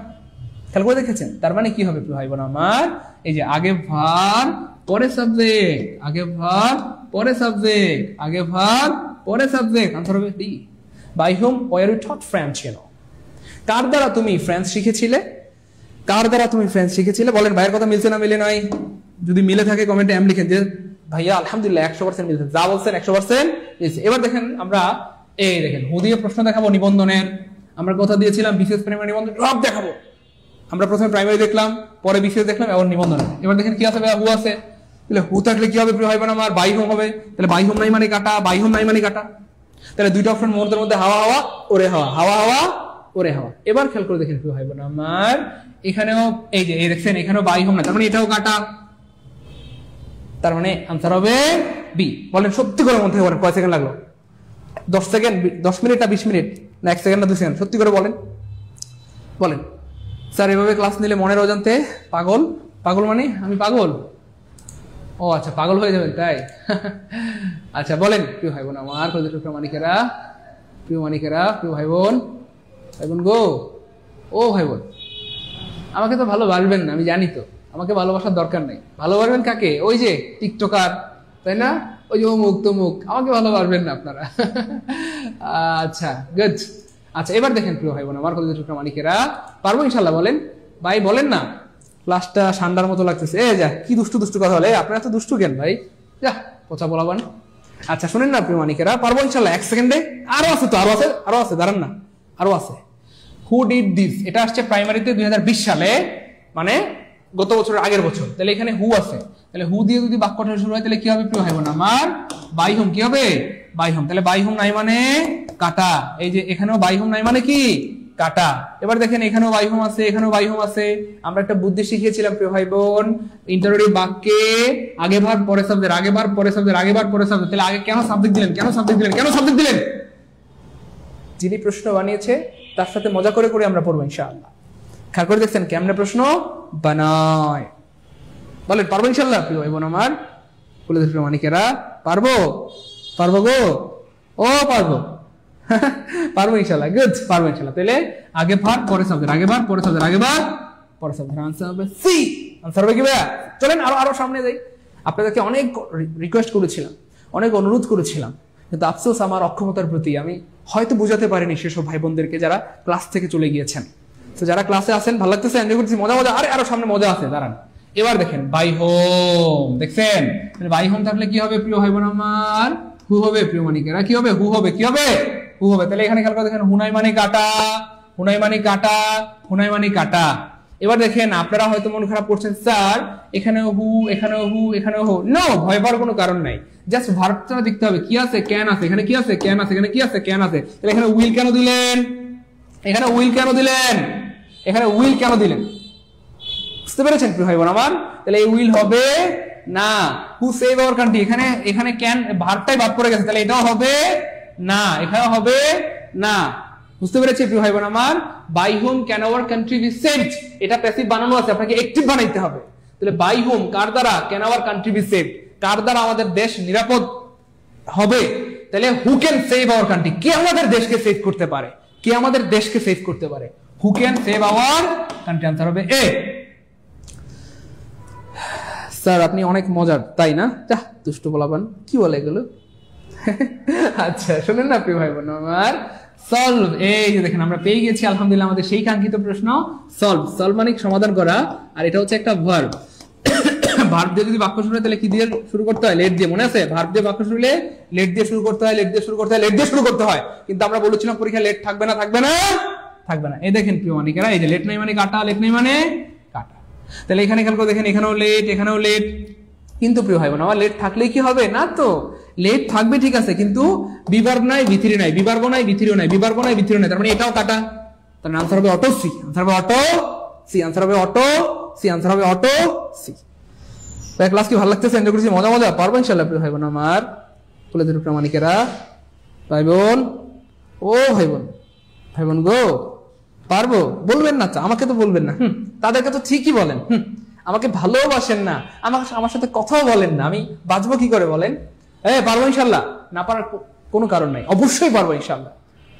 খেয়াল করে দেখেছেন? তার মানে কি হবে প্রিয় ভাই বোন আমার? এই যে আগে ভার্ব পরে সাবজেক্ট, আগে ভার্ব পরে সাবজেক্ট, আগে ভার্ব পরে সাবজেক্ট। আনসার হবে D. By whom were you taught French? কার দ্বারা তুমি ফ্রেঞ্চ শিখেছিলে? কার দ্বারা তুমি ফ্রেঞ্চ শিখেছিলে? বলেন ভাইয়ের কথা মিলছে না মিলে নাই? যদি মিলে থাকে কমেন্টে এম লিখেন যে ভাইয়া আলহামদুলিল্লাহ 100% মিলছে, যা বলছেন 100% মিলছে। এবার দেখেন আমরা এই দেখেন হু দিয়ে প্রশ্ন দেখাবো নিবন্ধনের। আমরা কথা দিয়েছিলাম বিসিএস প্রাইমারি নিবন্ধন সব দেখাবো। আমরা প্রথমে প্রাইমারি দেখলাম, পরে বিসিএস দেখলাম, এবার নিবন্ধন। এবার দেখেন কি আছে? হু আছে। তাহলে হু থাকলে কি হবে প্রিয় ভাই বোন আমার? বাই হোম হবে। তাহলে বাই হোম নাই মানে কাটা, বাই হোম নাই মানে কাটা। তাহলে দুইটা অপশন মুহূর্তের মধ্যে হাওয়া হাওয়া ওরে হাওয়া, হাওয়া হাওয়া ওরে হাওয়া। এবার খেয়াল করে দেখেন প্রিয় ভাই বোন আমার, এখানেও এই যে এই দেখছেন এখানেও বাই হোম না, তার মানে এটাও কাটা। তার মানে আনসার হবে বি। বলেন সত্যি করে মধ্যে বলেন কয় সেকেন্ড লাগলো? 10 সেকেন্ড, 10 মিনিট না 20 মিনিট না 1 সেকেন্ড না 2 সেকেন্ড? সত্যি করে বলেন, বলেন। স্যার এভাবে ক্লাস নিলে মনের অজান্তে পাগল পাগল মানে আমি পাগল? ও আচ্ছা, পাগল হয়ে যাবেন তাই? আচ্ছা বলেন প্রিয় ভাই বোন আমার, প্রিয় মানিকেরা, প্রিয় মানিকেরা, প্রিয় ভাই বোন, ভাই বোন গো, ও ভাই বোন, আমাকে তো ভালোবাসবেন না আমি জানি তো, আমাকে ভালোবাসার দরকার নেই। ভালোবাসবেন কাকে? ওই যে টিকটকার, তাই না? ওই যে অমুক তমুক, আমাকে ভালোবাসবেন না আপনারা। আচ্ছা গুড। আচ্ছা এবার দেখেন প্রিয় ভাই বোন আমার, প্রিয় মানিকেরা, পারবো ইনশাল্লাহ? বলেন ভাই, বলেন না। ক্লাসটা ঠান্ডার মতো লাগতেছে। এ যা, কি দুষ্টু দুষ্টু কথা বলে, আপনারা তো দুষ্টু কেন ভাই? যা কথা বলাবান। আচ্ছা শুনেন না প্রিয় মানিকেরা, পারবো ইনশাল্লাহ? 1 সেকেন্ডে। আরো আছে তো, আরো আছে, আরো আছে, দাঁড়ান না, আরো আছে। হু ডিড দিস, এটা আসছে প্রাইমারিতে 2020 সালে, মানে গত বছরের আগের বছর। তাহলে এখানে হু আছে, তাহলে হু দিয়ে যদি বাক্যটা শুরু হয় তাহলে কি হবে প্রিয় ভাই বোন আমার? By whom. কি হবে? By whom. তাহলে বাই হোম নাই মানে কাটা। এই যে এখানেও বাই হোম নাই মানে কি? কাটা। এবার দেখেন এখানেও বাই হোম আছে, এখানেও বাই হোম আছে। আমরা একটা বুদ্ধি শিখিয়েছিলাম প্রিয় ভাই বোন, ইন্টারোগেটিভ বাক্যে আগে ভার্ব পরে সাবজেক্ট, আগে ভার্ব পরে সাবজেক্ট, আগে ভার্ব পরে সাবজেক্ট। তাহলে আগে কেন সাবজেক্ট দিলেন? কেন সাবজেক্ট দিলেন? কেন সাবজেক্ট দিলেন? যিনি প্রশ্ন বানিয়েছে তার সাথে মজা করে করে আমরা পড়বো ইনশাআল্লাহ। খেয়াল করে দেখছেন কেমনে প্রশ্ন বানায়। বলেন পারবো ইনশাআল্লাহ প্রিয় ভাই বোন আমার, বলে দেখো মানিকেরা, পারবো? পারবো গো, ও পারবো। পারবো ইনশাআল্লাহ, গুড, পারবো ইনশাআল্লাহ। তাহলে আগে ভার্ব পরে সাবজেক্ট, আগে ভার্ব পরে সাবজেক্ট, আগে ভার্ব পরে সাবজেক্ট। আনসার হবে সি। আনসার হবে কি ভাইয়া? চলেন আরো আরো সামনে যাই। আপনাদেরকে অনেক রিকোয়েস্ট করেছিলাম, অনেক অনুরোধ করেছিলাম, কিন্তু আফসোস আমার অক্ষমতার প্রতি আমি হয়তো বুঝাতে পারিনি সেসব ভাই বোনদেরকে যারা ক্লাস থেকে চলে গিয়েছেন। তো যারা ক্লাসে আছেন, ভালো লাগতেছে, এনজয় করতেছি, মজা মজা, আরে আরো সামনে মজা আছে, দাঁড়ান। এবার দেখেন বাই হোম, দেখছেন বাই হোম থাকলে কি হবে প্রিয় ভাই বোন আমার? হু হবে প্রিয় মানিকেরা, কি হবে? হু হবে। কি হবে? হু হবে। তাহলে এখানে খেয়াল করে দেখেন, হুনাই মানে কাটা, হুনাই মানে কাটা, হুনাই মানে কাটা। এবার দেখেন আপনারা হয়তো মন খারাপ করছেন, স্যার এখানেও হু, এখানেও হু, এখানেও হু। নো, ভয় পাওয়ার কোনো কারণ নাই। জাস্ট ভার্বটা দেখতে হবে, কি আছে? ক্যান আছে। এখানে কি আছে? ক্যান আছে। এখানে কি আছে? ক্যান আছে। তাহলে এখানে উইল কেন দিলেন? এখানে উইল কেন দিলেন? এখানে উইল কেন দিলেন? বুঝতে পেরেছেন প্রিয় ভাই বোন আমার? তাহলে এই উইল হবে না। হু সেভ আওয়ার কান্ট্রি, এখানে এখানে ক্যান ভার্বটাই বাদ পড়ে গেছে, তাহলে এটাও হবে না, এখানেও হবে না। বুঝতে পেরেছি প্রিয় ভাই বোন আমার? By whom can our country be saved, এটা প্যাসিভ বানানো আছে, আপনাকে অ্যাকটিভ বানাইতে হবে। তাহলে বাই হোম কার দ্বারা? Can our country be saved, কার দ্বারা আমাদের দেশ নিরাপদ হবে? তাহলে who can save our country, কে আমাদের দেশকে সেভ করতে পারে? কে আমাদের দেশকে সেভ করতে পারে? হু can save our country. Answer হবে এ। স্যার আপনি অনেক মজার, তাই না? যা দুষ্টু বলাবান, কি বলে এগুলো? আচ্ছা শুনেন না প্রিয় ভাই বোন আমার, সলভ। এই যে দেখেন আমরা পেয়ে গেছি আলহামদুলিল্লাহ আমাদের সেই কাঙ্ক্ষিত প্রশ্ন সলভ। সলভ মানে সমাধান করা, আর এটা হচ্ছে একটা ভার্ব। ভার্ব দিয়ে যদি বাক্য শুরু হয় তাহলে কি দিয়ে শুরু করতে হয়? লেট দিয়ে। মনে আছে? ভার্ব দিয়ে বাক্য শুরু হলে লেট দিয়ে শুরু করতে হয়, লেট দিয়ে শুরু করতে হয়, লেট দিয়ে শুরু করতে হয়। কিন্তু আমরা বলেছিলাম পরীক্ষা লেট থাকবে না, থাকবে না, থাকবে না। এই দেখেন প্রিয় মানিকেরা, এই যে লেট নাই মানে কাটা, লেট নাই মানে কাটা। তাহলে এখানে খেয়াল করে দেখেন, এখানেও লেট, এখানেও লেট। কিন্তু প্রিয় ভাই বোন আমার, লেট থাকলেই কি হবে? না তো, লেট থাকবে ঠিক আছে, কিন্তু বিভার্ব নাই, ভিথিরি নাই, বিভার্ব নাই, ভিথিরিও নাই, বিভার্ব নাই, ভিথিরিও নাই, তার মানে এটাও কাটা। তার মানে আনসার হবে অটো সি। আনসার হবে অটো সি। আনসার হবে অটো সি। আনসার হবে অটো সি। ক্লাস কি ভালো লাগতেছে? এনজয় করছি, মজা মজা? পারবো ইনশাআল্লাহ প্রিয় ভাই বোন আমার, বলে দিল প্রামাণিকেরা, ভাই বোন, ও ভাই বোন, ভাই বোন গো, পারবো? বলবেন না? আমাকে তো বলবেন না, তাদেরকে তো ঠিকই বলেন, আমাকে ভালোবাসেন না, আমার সাথে কথাও বলেন না, আমি বাঁচবো কি করে বলেন? পারবো ইনশাল্লাহ, না পারার কোনো কারণ নাই, অবশ্যই পারবো ইনশাল্লাহ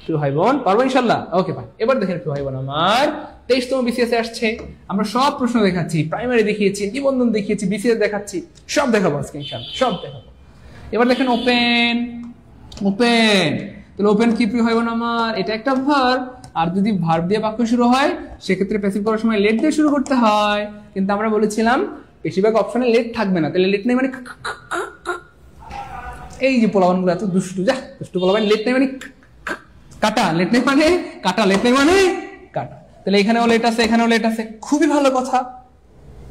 প্রিয় ভাই বোন, পারবো ইনশাল্লাহ। ওকে ভাই, এবার দেখেন প্রিয় ভাই বোন আমার, 23তম বিসিএস আসছে, আমরা সব প্রশ্ন দেখাচ্ছি, প্রাইমারি দেখিয়েছি, নিবন্ধন দেখিয়েছি, বিসিএস দেখাচ্ছি, সব দেখাবো আজকে ইনশাল্লাহ, সব দেখাবো। এবার দেখেন ওপেন, ওপেন। তাহলে ওপেন কি প্রিয় ভাই বোন আমার? এটা একটা ভার্ব, আর যদি ভার্ব দিয়ে বাক্য শুরু হয় সেক্ষেত্রে প্যাসিভ করার সময় লেট দিয়ে শুরু করতে হয়, কিন্তু আমরা বলেছিলাম বেশিরভাগ অপশনে লেট থাকবে না। তাহলে লেট নেই মানে এই যে পোলাবানগুলো এত দুষ্টু, যা দুষ্টু পোলাবান, লেট নেই মানে কাটা, লেট নেই মানে কাটা, লেট নেই মানে কাটা। তাহলে এখানেও লেট আছে, এখানেও লেট আছে, খুবই ভালো কথা।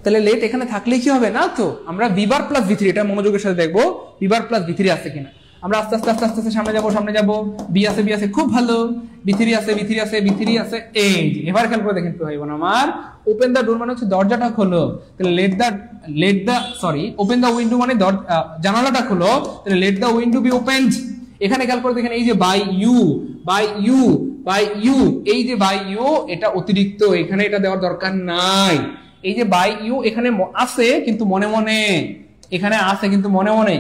তাহলে লেট এখানে থাকলেই কি হবে? না তো, আমরা বিভার প্লাস ভিথিরি, এটা মনোযোগের সাথে দেখবো বিভার প্লাস ভিথিরি আছে কিনা। আমরা আস্তে আস্তে আস্তে আস্তে আস্তে সামনে যাবো, সামনে যাবো। বি আছে, বি আছে, খুব ভালো। ভিথিরি আছে, ভিথিরি আছে, ভিথিরি আছে। এই এবার খেয়াল করে দেখেন ভাই বোন আমার, ওপেন দা ডোর মানে হচ্ছে দরজাটা খোলো। তাহলে ওপেন দা উইন্ডো মানে জানালাটা খোলো। তাহলে let the window be opened. এখানে খেয়াল করে দেখেন, এই যে by you, by you, by you, এই যে বাই ইউ, এটা অতিরিক্ত, এখানে এটা দেওয়ার দরকার নাই। এই যে বাই ইউ এখানে আছে কিন্তু মনে মনে, এখানে আছে কিন্তু মনে মনে।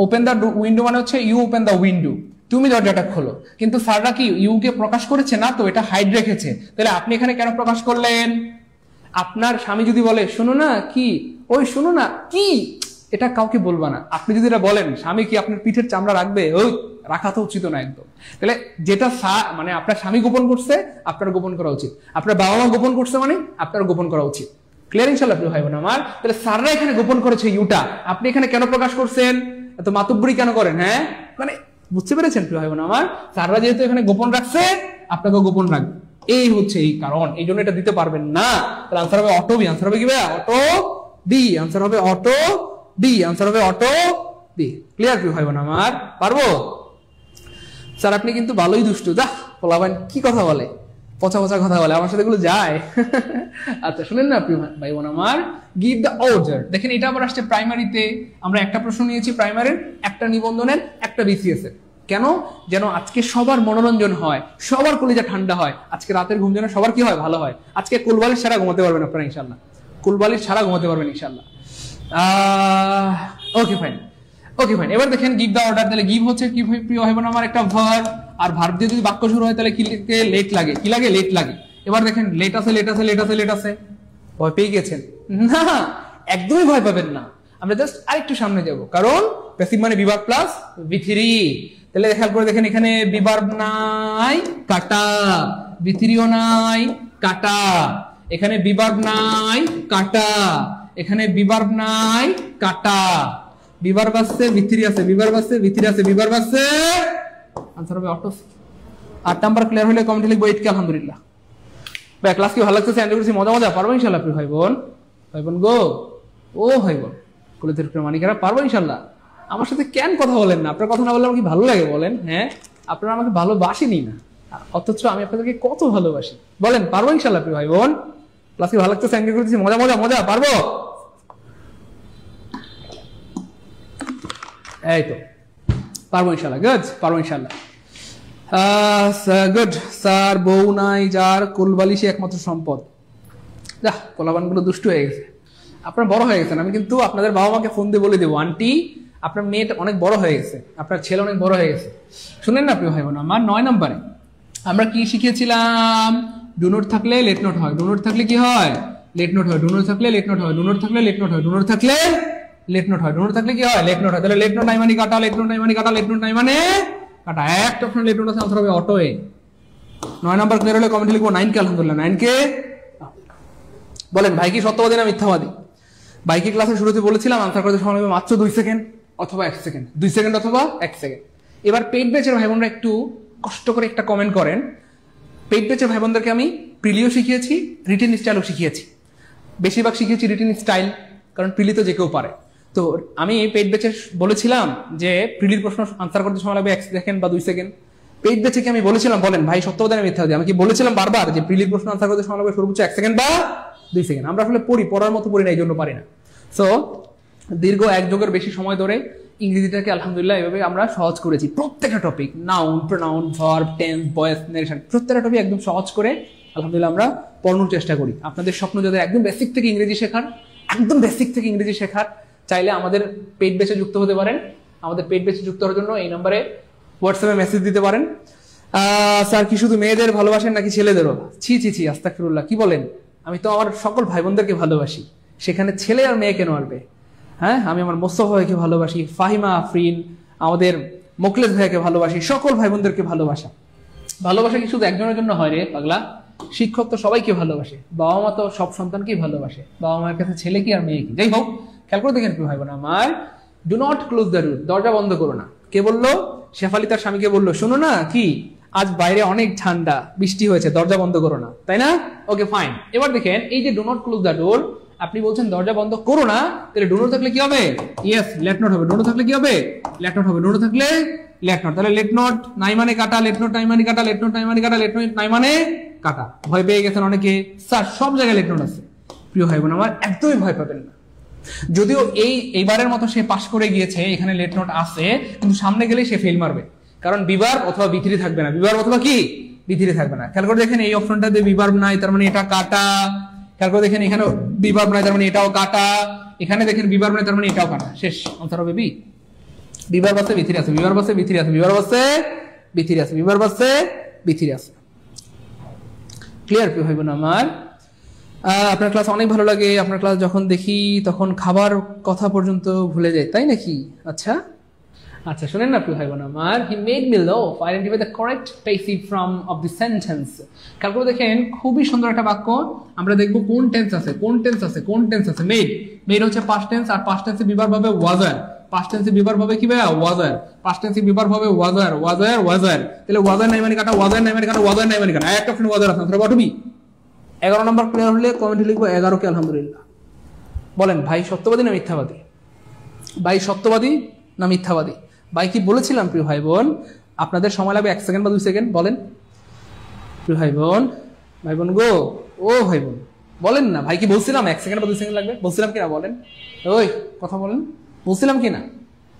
ওপেন দ্য উইন্ডো মানে হচ্ছে ইউ ওপেন দ্য উইন্ডো, তুমি দরজাটা খোলো, কিন্তু স্যাররা কি ইউ কে প্রকাশ করেছে না, তো এটা হাইড রেখেছে। তাহলে আপনি এখানে কেন প্রকাশ করলেন? আপনার স্বামী যদি বলে শোনো না কি, ওই শোনো না কি, এটা কাউকে বলবা না। আপনি যদি এটা বলেন, স্বামী কি আপনার পিঠের চামড়া রাখবে? ওই রাখা তো উচিত না একদম। তাহলে যেটা মানে আপনার স্বামী গোপন করছে আপনার গোপন করা উচিত, আপনার বাবা মা গোপন করছে মানে আপনার গোপন করা উচিত। ক্লিয়ার ইনশাআল্লাহ প্রিয় ভাই বোন আমার? তাহলে স্যাররা এখানে গোপন করেছে ইউটা, আপনি এখানে কেন প্রকাশ করছেন? এত মাতুব্বরি কেন করেন? হ্যাঁ মানে বুঝতে পেরেছেন প্রিয় ভাই বোন আমার? স্যাররা যেহেতু এখানে গোপন রাখছে আপনাকে গোপন রাখবে, এই হচ্ছে এই কারণ, এই জন্য এটা দিতে পারবেন না। তাহলে আনসার হবে অটো বি। আনসার হবে কি ভাই? Ought to be. আনসার হবে অটো বি। আনসার হবে অটো বি। ক্লিয়ার প্রিয় ভাই বোন আমার? পারবো? স্যার আপনি কিন্তু ভালোই দুষ্টু। যা পোলাবান কি কথা বলে, পচা পচা কথা বলে, আমার সাথে এগুলো যায়। আচ্ছা শুনেন না প্রিয় ভাই বোন আমার, গিভ দ্য অর্ডার। দেখেন এটা আবার আসছে প্রাইমারিতে, আমরা একটা প্রশ্ন নিয়েছি প্রাইমারির, একটা নিবন্ধনের, একটা বিসিএস এর। কেন? যেন আজকে সবার মনোরঞ্জন হয়, সবার কলিজা ঠান্ডা হয়, আজকে রাতের ঘুম যেন সবার কি হয়, ভালো হয়। আজকে কুলবালিশ ছাড়া ঘুমাতে পারবেন আপনারা ইনশাল্লাহ, কুলবালিশ ছাড়া ঘুমাতে পারবেন ইনশাল্লাহ। ওকে ফাইন, ওকে ফাইন। এবার দেখেন গিভ দ্য অর্ডার, তাহলে গিভ হচ্ছে কি প্রিয় ভাই বোন আমার? একটা ভার্ব, আর ভার্ব দিয়ে যদি বাক্য শুরু হয় তাহলে কি লেট লাগে, কি লাগে? লেট লাগে। এবার দেখেন লেট আছে, লেট আছে, লেট আছে, লেট আছে, ভয় পেয়ে গেছেন? না, একদমই ভয় পাবেন না। আমরা জাস্ট আরেকটু সামনে যাব, কারণ প্যাসিভ মানে বিভার্ব প্লাস ভি3। তাহলে খেয়াল করে দেখেন এখানে বিভার্ব নাই, কাটা, ভি3ও নাই, কাটা, এখানে বিভার্ব নাই, কাটা, এখানে বিভার্ব নাই, কাটা, বিভার্ব আছে, ভি3 আছে, বিভার্ব আছে, ভি3 আছে, বিভার্ব আছে। আনসার হবে অটো। 8 নাম্বার ক্লিয়ার হলে কমেন্টে লিখবো 8 কে আলহামদুলিল্লাহ। ভাই ক্লাস কি ভালো লাগতেছে? এনজয় করছি, মজা মজা? পারবো ইনশাআল্লাহ প্রিয় ভাই বোন? ভাই বোন গো, ও ভাই বোন কলেজের মানিকেরা, পারবো ইনশাআল্লাহ? আমার সাথে কেন কথা বলেন না? আপনার কথা না বললে আমার কি ভালো লাগে বলেন? হ্যাঁ আপনারা আমাকে ভালোবাসেনি না, অথচ আমি আপনাদেরকে কত ভালোবাসি। বলেন পারবো ইনশাআল্লাহ প্রিয় ভাই বোন? ক্লাস কি ভালো লাগতেছে? এনজয় করতেছি, মজা মজা মজা? পারবো? এই তো পারবো ইনশাআল্লাহ। গুড, পারবো ইনশাআল্লাহ। গুড। স্যার বউ নাই যার কুলবালিশই একমাত্র সম্পদ। যা পোলাপানগুলো দুষ্টু হয়ে গেছে, আপনার বড় হয়ে গেছেন। আমি কিন্তু আপনাদের বাবা মাকে ফোন দিয়ে বলে দেবো, আন্টি আপনার মেয়েটা অনেক বড় হয়ে গেছে, আপনার ছেলে অনেক বড় হয়ে গেছে। শুনেন না প্রিয় ভাই বোন আমার, 9 নম্বরে আমরা কি শিখেছিলাম? ডু নট থাকলে লেট নট হয়, ডু নট থাকলে কি হয়? লেট নট হয়, ডু নট থাকলে লেট নট হয়, ডু নট থাকলে লেট নট হয়, ডু নট থাকলে লেট নট হয়, ডু নট থাকলে কি হয়? লেট নট হয়। তাহলে লেট নট নাই মানে কাটা, লেট নট নাই মানে কাটা, লেট নট নাই মানে কাটা। একটা অপশন লেট নট আছে, আনসার হবে অটো এ। 9 নাম্বার ক্লিয়ার হলে কমেন্টে লিখবো 9 কে আলহামদুলিল্লাহ। 9 কে বলেন ভাই কি সত্যবাদী না মিথ্যাবাদী? ভাই কি ক্লাসের শুরুতে বলেছিলাম আনসার করতে সময় লাগবে মাত্র 2 সেকেন্ড অথবা 1 সেকেন্ড, 2 সেকেন্ড অথবা 1 সেকেন্ড। এবার পেইড ব্যাচের ভাই বোনরা একটু কষ্ট করে একটা কমেন্ট করেন। পেইড ব্যাচের ভাই বোনদেরকে আমি প্রিলিও শিখিয়েছি, রিটেন স্টাইলও শিখিয়েছি। বেশিরভাগ শিখিয়েছি রিটেন স্টাইল, কারণ প্রিলি তো যে কেউ পারে। তো আমি পেইড ব্যাচে বলেছিলাম যে প্রিলির প্রশ্ন আনসার করতে সময় লাগবে 1 সেকেন্ড বা 2 সেকেন্ড। পেইড ব্যাচে কি আমি বলেছিলাম বলেন ভাই সত্যবাদী না মিথ্যাবাদী? আমি কি বলেছিলাম বারবার যে প্রিলির প্রশ্ন আনসার করতে সময় লাগবে সর্বোচ্চ 1 সেকেন্ড বা 2 সেকেন্ড? আমরা আসলে পড়ার মতো পড়ি না, এই জন্য পারি না। সো দীর্ঘ 1 যুগের বেশি সময় ধরে ইংরেজিটাকে আলহামদুলিল্লাহ এভাবে আমরা সহজ করেছি। প্রত্যেকটা topic, noun, pronoun, verb, tense, voice, narration, প্রত্যেকটা টপিক একদম সহজ করে আলহামদুলিল্লাহ আমরা পড়ানোর চেষ্টা করি। আপনাদের স্বপ্ন যদি একদম বেসিক থেকে ইংরেজি শেখার, একদম বেসিক থেকে ইংরেজি শেখার, চাইলে আমাদের পেইড ব্যাচে যুক্ত হতে পারেন। আমাদের পেইড ব্যাচে যুক্ত হওয়ার জন্য এই নম্বরে হোয়াটসঅ্যাপে মেসেজ দিতে পারেন। স্যার কি শুধু মেয়েদের ভালোবাসেন নাকি ছেলেদেরও? ছি ছি ছি, আস্তাগফিরুল্লাহ, কি বলেন? আমি তো আমার সকল ভাই বোনদেরকে ভালোবাসি, সেখানে ছেলে আর মেয়ে কেন আসবে? হ্যাঁ, আমি আমার মোস্তফা ভাইকে ভালোবাসি, ফাহিমা আফরিন, আমাদের মোকলেস ভাইকে ভালোবাসি, সকল ভাই বোনদেরকে ভালোবাসা। ভালোবাসা কি শুধু একজনের জন্য হয় রে পাগলা? শিক্ষক তো সবাইকে ভালোবাসে, বাবা মা তো সব সন্তানকেই ভালোবাসে, বাবা মায়ের কাছে ছেলে কি আর মেয়ে কি? যাই হোক, খেয়াল করে দেখেন ভাই বোন আমার, do not close the door, দরজা বন্ধ করো না। কে বললো? শেফালি তার স্বামীকে বললো, শোনো না কি আজ বাইরে অনেক ঠান্ডা, বৃষ্টি হয়েছে, দরজা বন্ধ করো না, তাই না? ওকে ফাইন। এবার দেখেন এই যে do not close the door, আপনি বলছেন দরজা বন্ধ করো না, তাহলে ডু নট থাকলে কি হবে? ইয়েস, লেট নট হবে। ডু নট থাকলে কি হবে? লেট নট হবে। ডু নট থাকলে লেট নট। তাহলে লেট নট নাই মানে কাটা, লেট নট নাই মানে কাটা, লেট নট নাই মানে কাটা, লেট নট নাই মানে কাটা। ভয় পেয়ে গেছেন অনেকে, স্যার সব জায়গায় লেট নট আছে। প্রিয় ভাই বোন আমার, একদমই ভয় পাবেন না। যদিও এইবারের মতো সে পাস করে গিয়েছে, এখানে লেট নট আছে, কিন্তু সামনে গেলে সে ফেল মারবে, কারণ বিভার্ব অথবা বি3 থাকবে না। বিভার্ব অথবা কি বি3 থাকবে না। খেয়াল করে দেখেন এই অপশনটাতে বিভার্ব নাই, তার মানে এটা কাটা, খেয়াল করে দেখেন এখানে বিভার নাই, তার মানে এটাও কাটা। এখানে দেখেন বিভার নাই, তার মানে এটাও কাটা। শেষ, আনসার হবে বি। বিভার বাসে বি থ্রি আছে, বিভার বাসে বি থ্রি আছে, বিভার বাসে বি থ্রি আছে, বিভার বাসে বি থ্রি আছে। ক্লিয়ার কি হইব না আমার? আপনার ক্লাস অনেক ভালো লাগে, আপনার ক্লাস যখন দেখি তখন খাবার কথা পর্যন্ত ভুলে যায়, তাই নাকি? আচ্ছা আচ্ছা, শুনেন না প্রিয় ভাই বোন আমার, হি মেড মি লাফ, identify the correct passive form of the sentence. খেয়াল করে দেখেন খুবই সুন্দর একটা বাক্য। আমরা দেখব কোন টেন্স আছে, কোন টেন্স আছে, কোন টেন্স আছে। মেড, মেড হচ্ছে পাস্ট টেন্স, আর পাস্ট টেন্সে বিভার ভাবে ওয়াজার। পাস্ট টেন্সে বিভার ভাবে কি ভাইয়া? ওয়াজার। পাস্ট টেন্সে বিভার ভাবে ওয়াজার, ওয়াজার, ওয়াজার। তাহলে ওয়াজার নাই মানে কাটা, ওয়াজার নাই মানে কাটা, ওয়াজার নাই মানে কাটা। একটা অপশন ওয়াজার আছে, তাহলে বটবি। 11 নম্বর ক্লিয়ার হলে কমেন্টে লিখবো 11 কে আলহামদুলিল্লাহ। বলেন ভাই সত্যবাদী না মিথ্যাবাদী? ভাই সত্যবাদী না মিথ্যাবাদী? ভাই কি বলেছিলাম প্রিয় ভাই বোন আপনাদের সময় লাগবে 1 সেকেন্ড বা 2 সেকেন্ড? বলেন প্রিয় ভাই বোন, ভাই বোন গো, ও ভাই বোন বলেন না, ভাই কি বলছিলাম 1 সেকেন্ড বা 2 সেকেন্ড লাগবে? বলছিলাম কিনা বলেন? ওই কথা বলেন, বলছিলাম কিনা?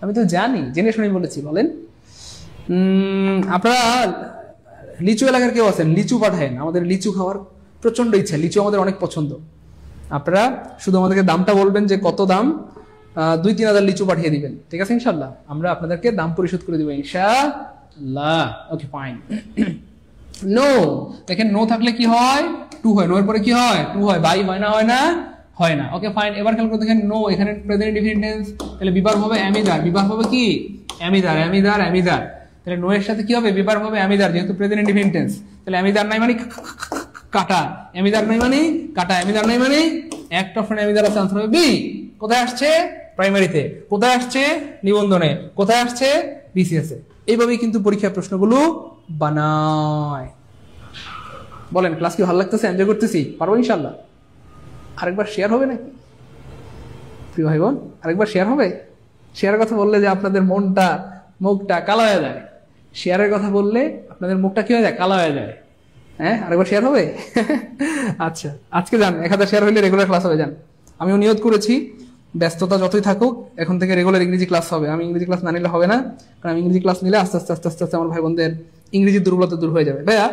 আমি তো জানি, জেনে শুনে বলেছি। বলেন আপনারা লিচু এলাকার কেউ আছেন? লিচু পাঠায়েন, আমাদের লিচু খাওয়ার প্রচন্ড ইচ্ছা, লিচু আমাদের অনেক পছন্দ। আপনারা শুধু আমাদেরকে দামটা বলবেন যে কত দাম, 2-3 হাজার লিচু পাঠিয়ে দিবেন, ঠিক আছে? ইনশাল্লাহ আমরা আপনাদেরকে দাম পরিশোধ করে দিব ইনশাআল্লাহ। Okay fine. নো, দেখেন নো থাকলে কি হয়? টু হয়। নো এর পরে কি হয়? টু হয়। বাই হয় না? হয় না? হয় না। ওকে ফাইন। এবার খেয়াল করে দেখেন নো এখানে প্রেজেন্ট ইনডিফিনিট টেন্স, তাহলে বিভার হবে অ্যামিদার। বিভার হবে কি? অ্যামিদার, অ্যামিদার, অ্যামিদার। তাহলে নো এর সাথে কি হবে? বিভার হবে অ্যামিদার, যেহেতু প্রেজেন্ট ইনডিফিনিট টেন্স। তাহলে অ্যামিদার নাই মানে কাটা, অ্যামিদার নাই মানে কাটা, অ্যামিদার নাই মানে একটা অপশন অ্যামিদার আছে, আনসার হবে বি। কোথায় আসছে? প্রাইমারিতে। কোথায় আসছে? নিবন্ধনে। কোথায় আসছে? বিসিএস এ। এইভাবেই কিন্তু পরীক্ষার প্রশ্নগুলো বানায়। বলেন ক্লাস কি ভালো লাগতেছে? এনজয় করতেছি? পারবো ইনশাল্লাহ? আরেকবার শেয়ার হবে নাকি প্রিয় ভাই বোন? আরেকবার শেয়ার হবে? শেয়ারের কথা বললে যে আপনাদের মনটা, মুখটা কালো হয়ে যায়। শেয়ারের কথা বললে আপনাদের মুখটা কি হয়ে যায়? কালো হয়ে যায়। হ্যাঁ, আরেকবার শেয়ার হবে? আচ্ছা, আজকে যান 1000 শেয়ার হইলে রেগুলার ক্লাস হবে। যান, আমিও নিয়ত করেছি ব্যস্ততা যতই থাকুক এখন থেকে রেগুলার ইংরেজি ক্লাস হবে। আমি ইংরেজি ক্লাস না নিলে হবে না, কারণ আমি ইংরেজি ক্লাস নিলে আস্তে আস্তে আস্তে আস্তে আস্তে আমার ভাই বোনদের ইংরেজি দুর্বলতা দূর হয়ে যাবে। ভাইয়া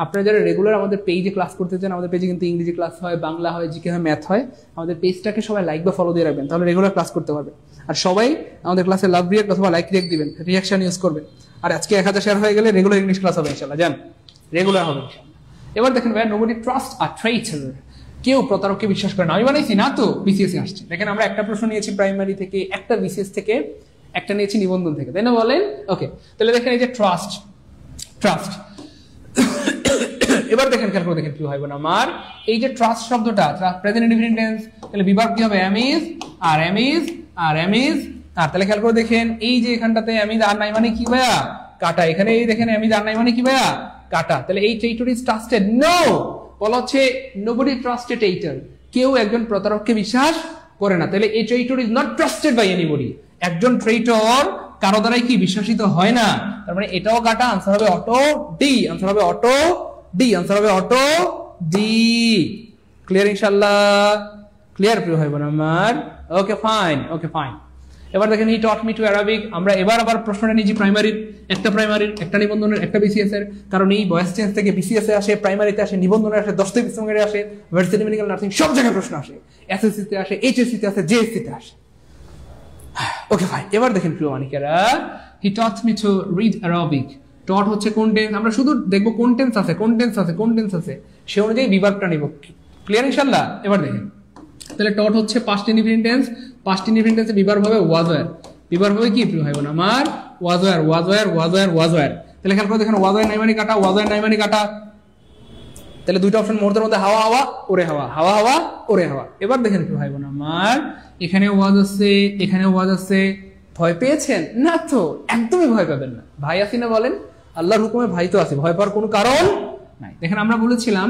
আপনারা যারা রেগুলার আমাদের পেজে ক্লাস করতে চান, আমাদের পেজে কিন্তু ইংরেজি ক্লাস হয়, বাংলা হয়, জিকে হয়, ম্যাথ হয়। আমাদের পেজটাকে সবাই লাইক বা ফলো দিয়ে রাখবেন, তাহলে রেগুলার ক্লাস করতে পারবেন। আর সবাই আমাদের ক্লাসে লাভ রিয়াক্ট অথবা লাইক রিয়াক্ট দিবেন, রিয়াকশন ইউজ করবেন। আর আজকে 1000 শেয়ার হয়ে গেলে রেগুলার ইংলিশ ক্লাস হবে ইনশাআল্লাহ। যান, রেগুলার হবে ইনশাআল্লাহ। এবার দেখেন ভাইয়া, নোবডি ট্রাস্ট আ ট্রেইটার। কেউ প্রতারককে বিশ্বাস করে না। আমি বানাইছি না তো, বিসিএস এ আসছে। দেখেন আমরা একটা প্রশ্ন নিয়েছি প্রাইমারি থেকে, একটা বিসিএস থেকে, একটা নিয়েছি নিবন্ধন থেকে, তাই না? বলেন ওকে। তাহলে দেখেন এই যে ট্রাস্ট, ট্রাস্ট। এবার দেখেন খেয়াল করে দেখেন প্রিয় ভাই বোন আমার, এই যে ট্রাস্ট শব্দটা প্রেজেন্ট ইনডিফিনিট টেন্স, তাহলে বিভাগ কি হবে? Am is are am is are am is. আর তাহলে খেয়াল করে দেখেন এই যে এখানটাতে অ্যামিজ আর নাই মানে কি ভাইয়া? কাটা। এখানে এই দেখেন অ্যামিজ আর নাই মানে কি ভাইয়া? কাটা। তাহলে এই ট্রেইটর ইজ ট্রাস্টেড? নো, বলা হচ্ছে নোবডি ট্রাস্টেড ট্রেইটর। কেউ একজন প্রতারককে বিশ্বাস করে না। তাহলে এই traitor is not trusted by anybody. একজন ট্রেইটর কারো দ্বারাই কি বিশ্বাসিত হয় না। তার মানে এটাও কাটা, আনসার হবে অটো ডি। আনসার হবে অটো ডি। আনসার হবে অটো ডি। ক্লিয়ার ইনশাআল্লাহ? ক্লিয়ার প্রিয় ভাই বোন আমার? ওকে ফাইন, ওকে ফাইন। এবার দেখেন হি টট মি টু অ্যারাবিক। আমরা এবার আবার প্রশ্নটা নিয়েছি প্রাইমারির, একটা নিবন্ধনের, একটা বিসিএস এর। কারণ এই ভয়েস চেঞ্জ থেকে বিসিএস এ আসে, প্রাইমারিতে আসে, নিবন্ধনে আসে, 10 থেকে 20 আসে, ভার্সিটি মেডিকেল নার্সিং সব জায়গায় প্রশ্ন আসে। এসএসসি তে আসে, এইচএসসি তে আসে, জেএসসি তে আসে। Okay fine. এবার দেখেন প্রিয় মানিকেরা, he taught me to read Arabic. Taught হচ্ছে কোন টেন্স, আমরা শুধু দেখবো কোন টেন্স আছে, কোন টেন্স আছে, কোন টেন্স আছে, সে অনুযায়ী বিভাগটা নিব। ক্লিয়ার ইনশাআল্লাহ? এবার দেখেন তাহলে টট হচ্ছে past indefinite tense. Past indefinite টেন্সে বিভাগ হবে ওয়াজওয়ার। বিভাগ হবে কি প্রিয় ভাই বোন আমার? ওয়াজওয়ার, ওয়াজওয়ার, ওয়াজওয়ার, ওয়াজওয়ার। তাহলে খেয়াল করে দেখেন ওয়াজওয়ার নাই মানে কাটা, ওয়াজওয়ার নাই মানে কাটা। তাহলে দুইটা অপশন মুহূর্তের মধ্যে, হাওয়া হাওয়া ওরে হাওয়া, হাওয়া হাওয়া ওরে হাওয়া। এবার দেখেন প্রিয় ভাই বোন আমার, এখানে ওয়াজ আছে, এখানে ওয়াজ আছে। ভয় পেয়েছেন না তো? একদমই ভয় পাবেন না। ভাই আছি না বলেন? আল্লাহর হুকুমে ভাই তো আছে, ভয় পাওয়ার কোনো কারণ নাই। দেখেন আমরা বলেছিলাম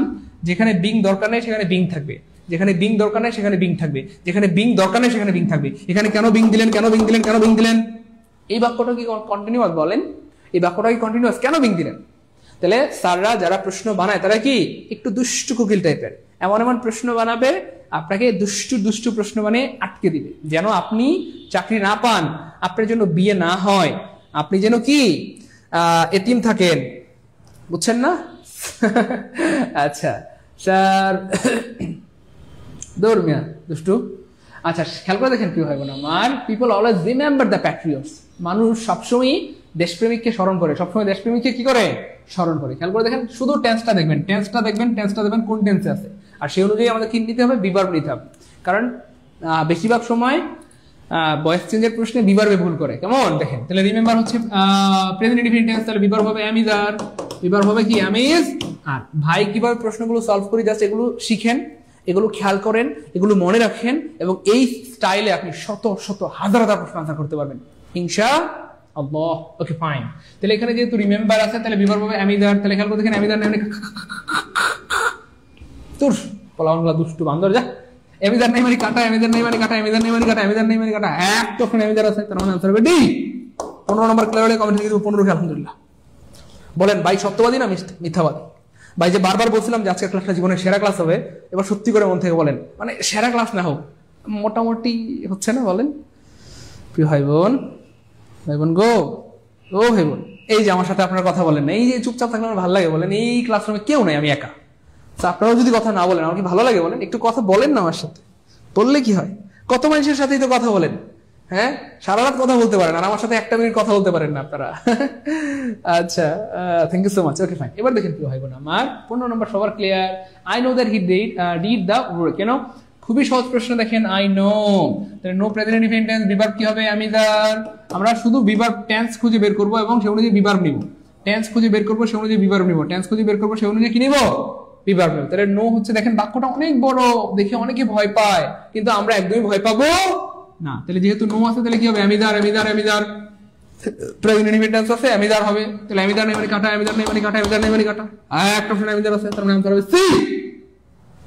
যেখানে বিং দরকার নেই সেখানে বিং থাকবে, যেখানে বিং দরকার নেই সেখানে বিং থাকবে, যেখানে বিং দরকার নেই সেখানে বিং থাকবে। এখানে কেন বিং দিলেন, কেন বিং দিলেন, কেন বিং দিলেন? এই বাক্যটা কি কন্টিনিউয়াস? বলেন এই বাক্যটা কি কন্টিনিউয়াস? কেন বিং দিলেন? তাহলে স্যাররা যারা প্রশ্ন বানায় তারা কি একটু দুষ্টু কোকিল টাইপের, এমন এমন প্রশ্ন বানাবে আপনাকে দুষ্টু দুষ্টু প্রশ্ন বানিয়ে আটকে দিবে, যেন আপনি চাকরি না পান, আপনার জন্য বিয়ে না হয়, আপনি যেন কি এতিম থাকেন। বুঝছেন না? আচ্ছা স্যার দৌড় মিয়া দুষ্টু। আচ্ছা খেয়াল করে দেখেন কি হয় না আমার, people always remember the Patriots, মানুষ সবসময় দেশপ্রেমিককে স্মরণ করে, সবসময় দেশপ্রেমিককে কি করে স্মরণ করে। খেয়াল করে দেখেন শুধু টেন্সটা দেখবেন, টেন্সটা দেখবেন কোন টেন্সে আছে, আর সেই অনুযায়ী আমাদের কি নিতে হবে, বিভার্ব নিতে হবে। কারণ বেশিরভাগ সময় ভয়েস চেঞ্জের প্রশ্নে বিভার্বে ভুল করে। কেমন দেখেন, তাহলে রিমেম্বার হচ্ছে প্রেজেন্ট ইনডিফিনিট টেন্স, তাহলে বিভার্ব হবে অ্যাম ইজ আর, বিভার্ব হবে কি অ্যাম ইজ আর। ভাই কিভাবে প্রশ্নগুলো সলভ করি জাস্ট এগুলো শিখেন, এগুলো খেয়াল করেন, এগুলো মনে রাখেন, এবং এই স্টাইলে আপনি শত শত হাজার হাজার প্রশ্ন আনসার করতে পারবেন ইনশাআল্লাহ। ওকে ফাইন, তাহলে এখানে যেহেতু রিমেম্বার আছে তাহলে বিভার্ব হবে অ্যাম ইজ আর। তাহলে খেয়াল করে দেখেন অ্যাম ইজ আর মানে তোর পোলাওয়ানগুলা দুষ্টু বান্দর যা, এমিদার নাই মানে কাটা, এমিদার নাই মানে কাটা, এমিদার নাই মানে কাটা, এমিদার নাই মানে কাটা, এক তখন এমিদার আছে, তার মানে আনসার হবে ডি। 15 নম্বর ক্লিয়ার হলে কমেন্ট থেকে 15 কে আলহামদুলিল্লাহ বলেন। ভাই সত্যবাদী না মিথ্যাবাদী? ভাই যে বারবার বলছিলাম যে আজকের ক্লাসটা জীবনের সেরা ক্লাস হবে, এবার সত্যি করে মন থেকে বলেন, মানে সেরা ক্লাস না হোক মোটামুটি হচ্ছে না বলেন? প্রিয় ভাই বোন গো, ও ভাই বোন, এই যে আমার সাথে আপনার কথা বলেন না, এই যে চুপচাপ থাকলে আমার ভালো লাগে বলেন, এই ক্লাসরুমে কেউ নাই, আমি একা। আপনারাও যদি কথা না বলেন আমার কি ভালো লাগে বলেন? একটু কথা বলেন না আমার সাথে, বললে কি হয়? কত মানুষের সাথেই তো কথা বলেন, হ্যাঁ সারা রাত কথা বলতে পারেন, আর আমার সাথে একটা মিনিট কথা বলতে পারেন না আপনারা। আচ্ছা thank you so much. Okay fine, এবার দেখেন প্রিয় ভাই বোন আমার 15 নম্বর সবার clear. I know that he did the work. কেন? খুবই সহজ প্রশ্ন দেখেন, আই নো, তাহলে no present indefinite tense, be verb কি হবে অ্যাম ইজ আর। আমরা শুধু বিভার্ব টেন্স খুঁজে বের করব এবং সে অনুযায়ী বিভার্ব নিব, টেন্স খুঁজে বের করব সে অনুযায়ী বিভার্ব নিব, টেন্স খুঁজে বের করব সে অনুযায়ী কি নিব, বিভার্ব নিব। তাহলে নো হচ্ছে দেখেন বাক্যটা অনেক বড়, দেখে অনেকে ভয় পায়, কিন্তু আমরা একদমই ভয় পাবো না। তাহলে যেহেতু নো আছে তাহলে কি হবে, am is are, am is are, am is are. Present indefinite tense আছে, অ্যাম ইজ আর হবে, তাহলে অ্যাম ইজ আর নাই মানে কাটা, অ্যাম ইজ আর নাই মানে কাটা, অ্যাম ইজ আর নাই মানে কাটা, একটা অপশন অ্যাম ইজ আর আছে, তার মানে আনসার হবে সি।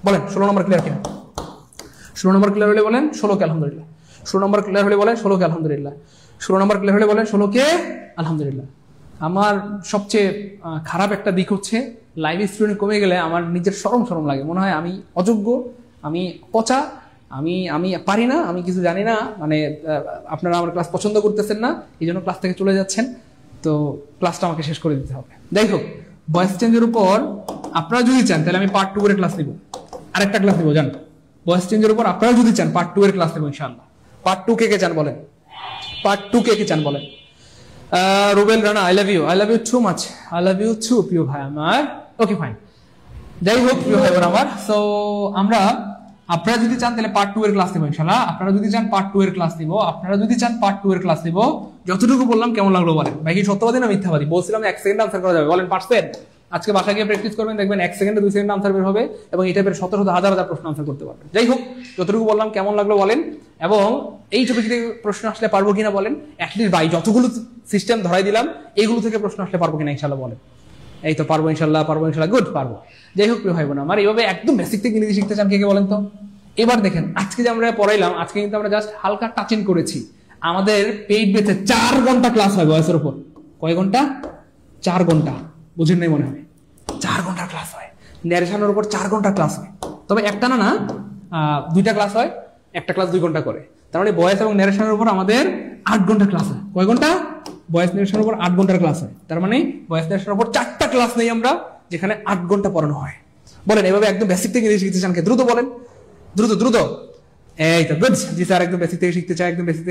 বলেন 16 নম্বর ক্লিয়ার কিনা? 16 নম্বর ক্লিয়ার হলে বলেন 16 কে আলহামদুলিল্লাহ। 16 নম্বর ক্লিয়ার হলে বলেন 16 কে আলহামদুলিল্লাহ। 16 নম্বর ক্লিয়ার হলে বলেন 16 কে আলহামদুলিল্লাহ। আমার সবচেয়ে খারাপ একটা দিক হচ্ছে লাইভ স্টুডেন্ট কমে গেলে আমার নিজের শরম লাগে, মনে হয় আমি অযোগ্য, আমি পচা, আমি পারি না, আমি কিছু জানি না, মানে আপনারা আমার ক্লাস পছন্দ করতেছেন না, এই জন্য ক্লাস থেকে চলে যাচ্ছেন, তো ক্লাসটা আমাকে শেষ করে দিতে হবে। যাই হোক, ভয়েস চেঞ্জের উপর আপনারা যদি চান তাহলে আমি পার্ট 2 এর ক্লাস নিব, আরেকটা ক্লাস নিব জান। ভয়েস চেঞ্জের উপর আপনারা যদি চান পার্ট 2 এর ক্লাস নেব ইনশাআল্লাহ। পার্ট 2 কে চান বলেন? পার্ট 2 কে চান বলেন? Rubel Rana, I love you too much, I love you too প্রিয় ভাই আমার। ওকে ফাইন, যাই হোক প্রিয় ভাই বোন আমার, সো আপনারা যদি চান তাহলে পার্ট 2 এর ক্লাস নেব ইনশাআল্লাহ। আপনারা যদি চান পার্ট 2 এর ক্লাস নিব, যতটুকু বললাম কেমন লাগলো বলেন? ভাই কি সত্যবাদী না মিথ্যাবাদী? বলছিলাম 1 সেকেন্ড আনসার করা যাবে, বলেন পারছেন? আজকে বাসা গিয়ে প্র্যাকটিস করবেন, দেখবেন 1 সেকেন্ডে 2 সেকেন্ড আনসার বের হবে, এবং এই টাইপের শত শত হাজার হাজার প্রশ্ন আনসার করতে পারবেন। যাই হোক, যতটুকু বললাম কেমন লাগলো বলেন, এবং এই টপিক থেকে প্রশ্ন আসলে পারবো কিনা বলেন? অ্যাটলিস্ট ভাই যতগুলো সিস্টেম ধরাই দিলাম এইগুলো থেকে প্রশ্ন আসলে পারবো কিনা ইনশাআল্লাহ বলেন? এই তো পারবো ইনশাআল্লাহ, গুড পারবো। যাই হোক প্রিয় ভাই বোন আমার, এইভাবে একদম বেসিক থেকে ইংরেজি শিখতে চান কে বলেন তো? এবার দেখেন আজকে যে আমরা পড়াইলাম, আজকে কিন্তু আমরা জাস্ট হালকা টাচিং করেছি। আমাদের পেইড বেচে 4 ঘন্টা ক্লাস হয় ভয়েসের উপর। কয় ঘন্টা? 4 ঘন্টা। বুঝেন নাই মনে হয়? 4 ঘন্টার ক্লাস হয়। ন্যারেশনের উপর 4 ঘন্টা ক্লাস হয়, তবে একটা না 2টা ক্লাস হয়, একটা ক্লাস 2 ঘন্টা করে। তার মানে ভয়েস এবং ন্যারেশনের উপর আমাদের 8 ঘন্টা ক্লাস হয়। কয় ঘন্টা? ভয়েস ন্যারেশনের উপর 8 ঘন্টার ক্লাস হয়। তার মানে ভয়েস ন্যারেশনের উপর 4টা ক্লাস নেই আমরা, যেখানে 8 ঘন্টা পড়ানো হয়। বলেন এভাবে একদম বেসিক থেকে ইংরেজি শিখতে চান কে? দ্রুত বলেন, দ্রুত। এই তো গুড জি স্যার, একদম বেসিক থেকে শিখতে চাই, একদম বেসিক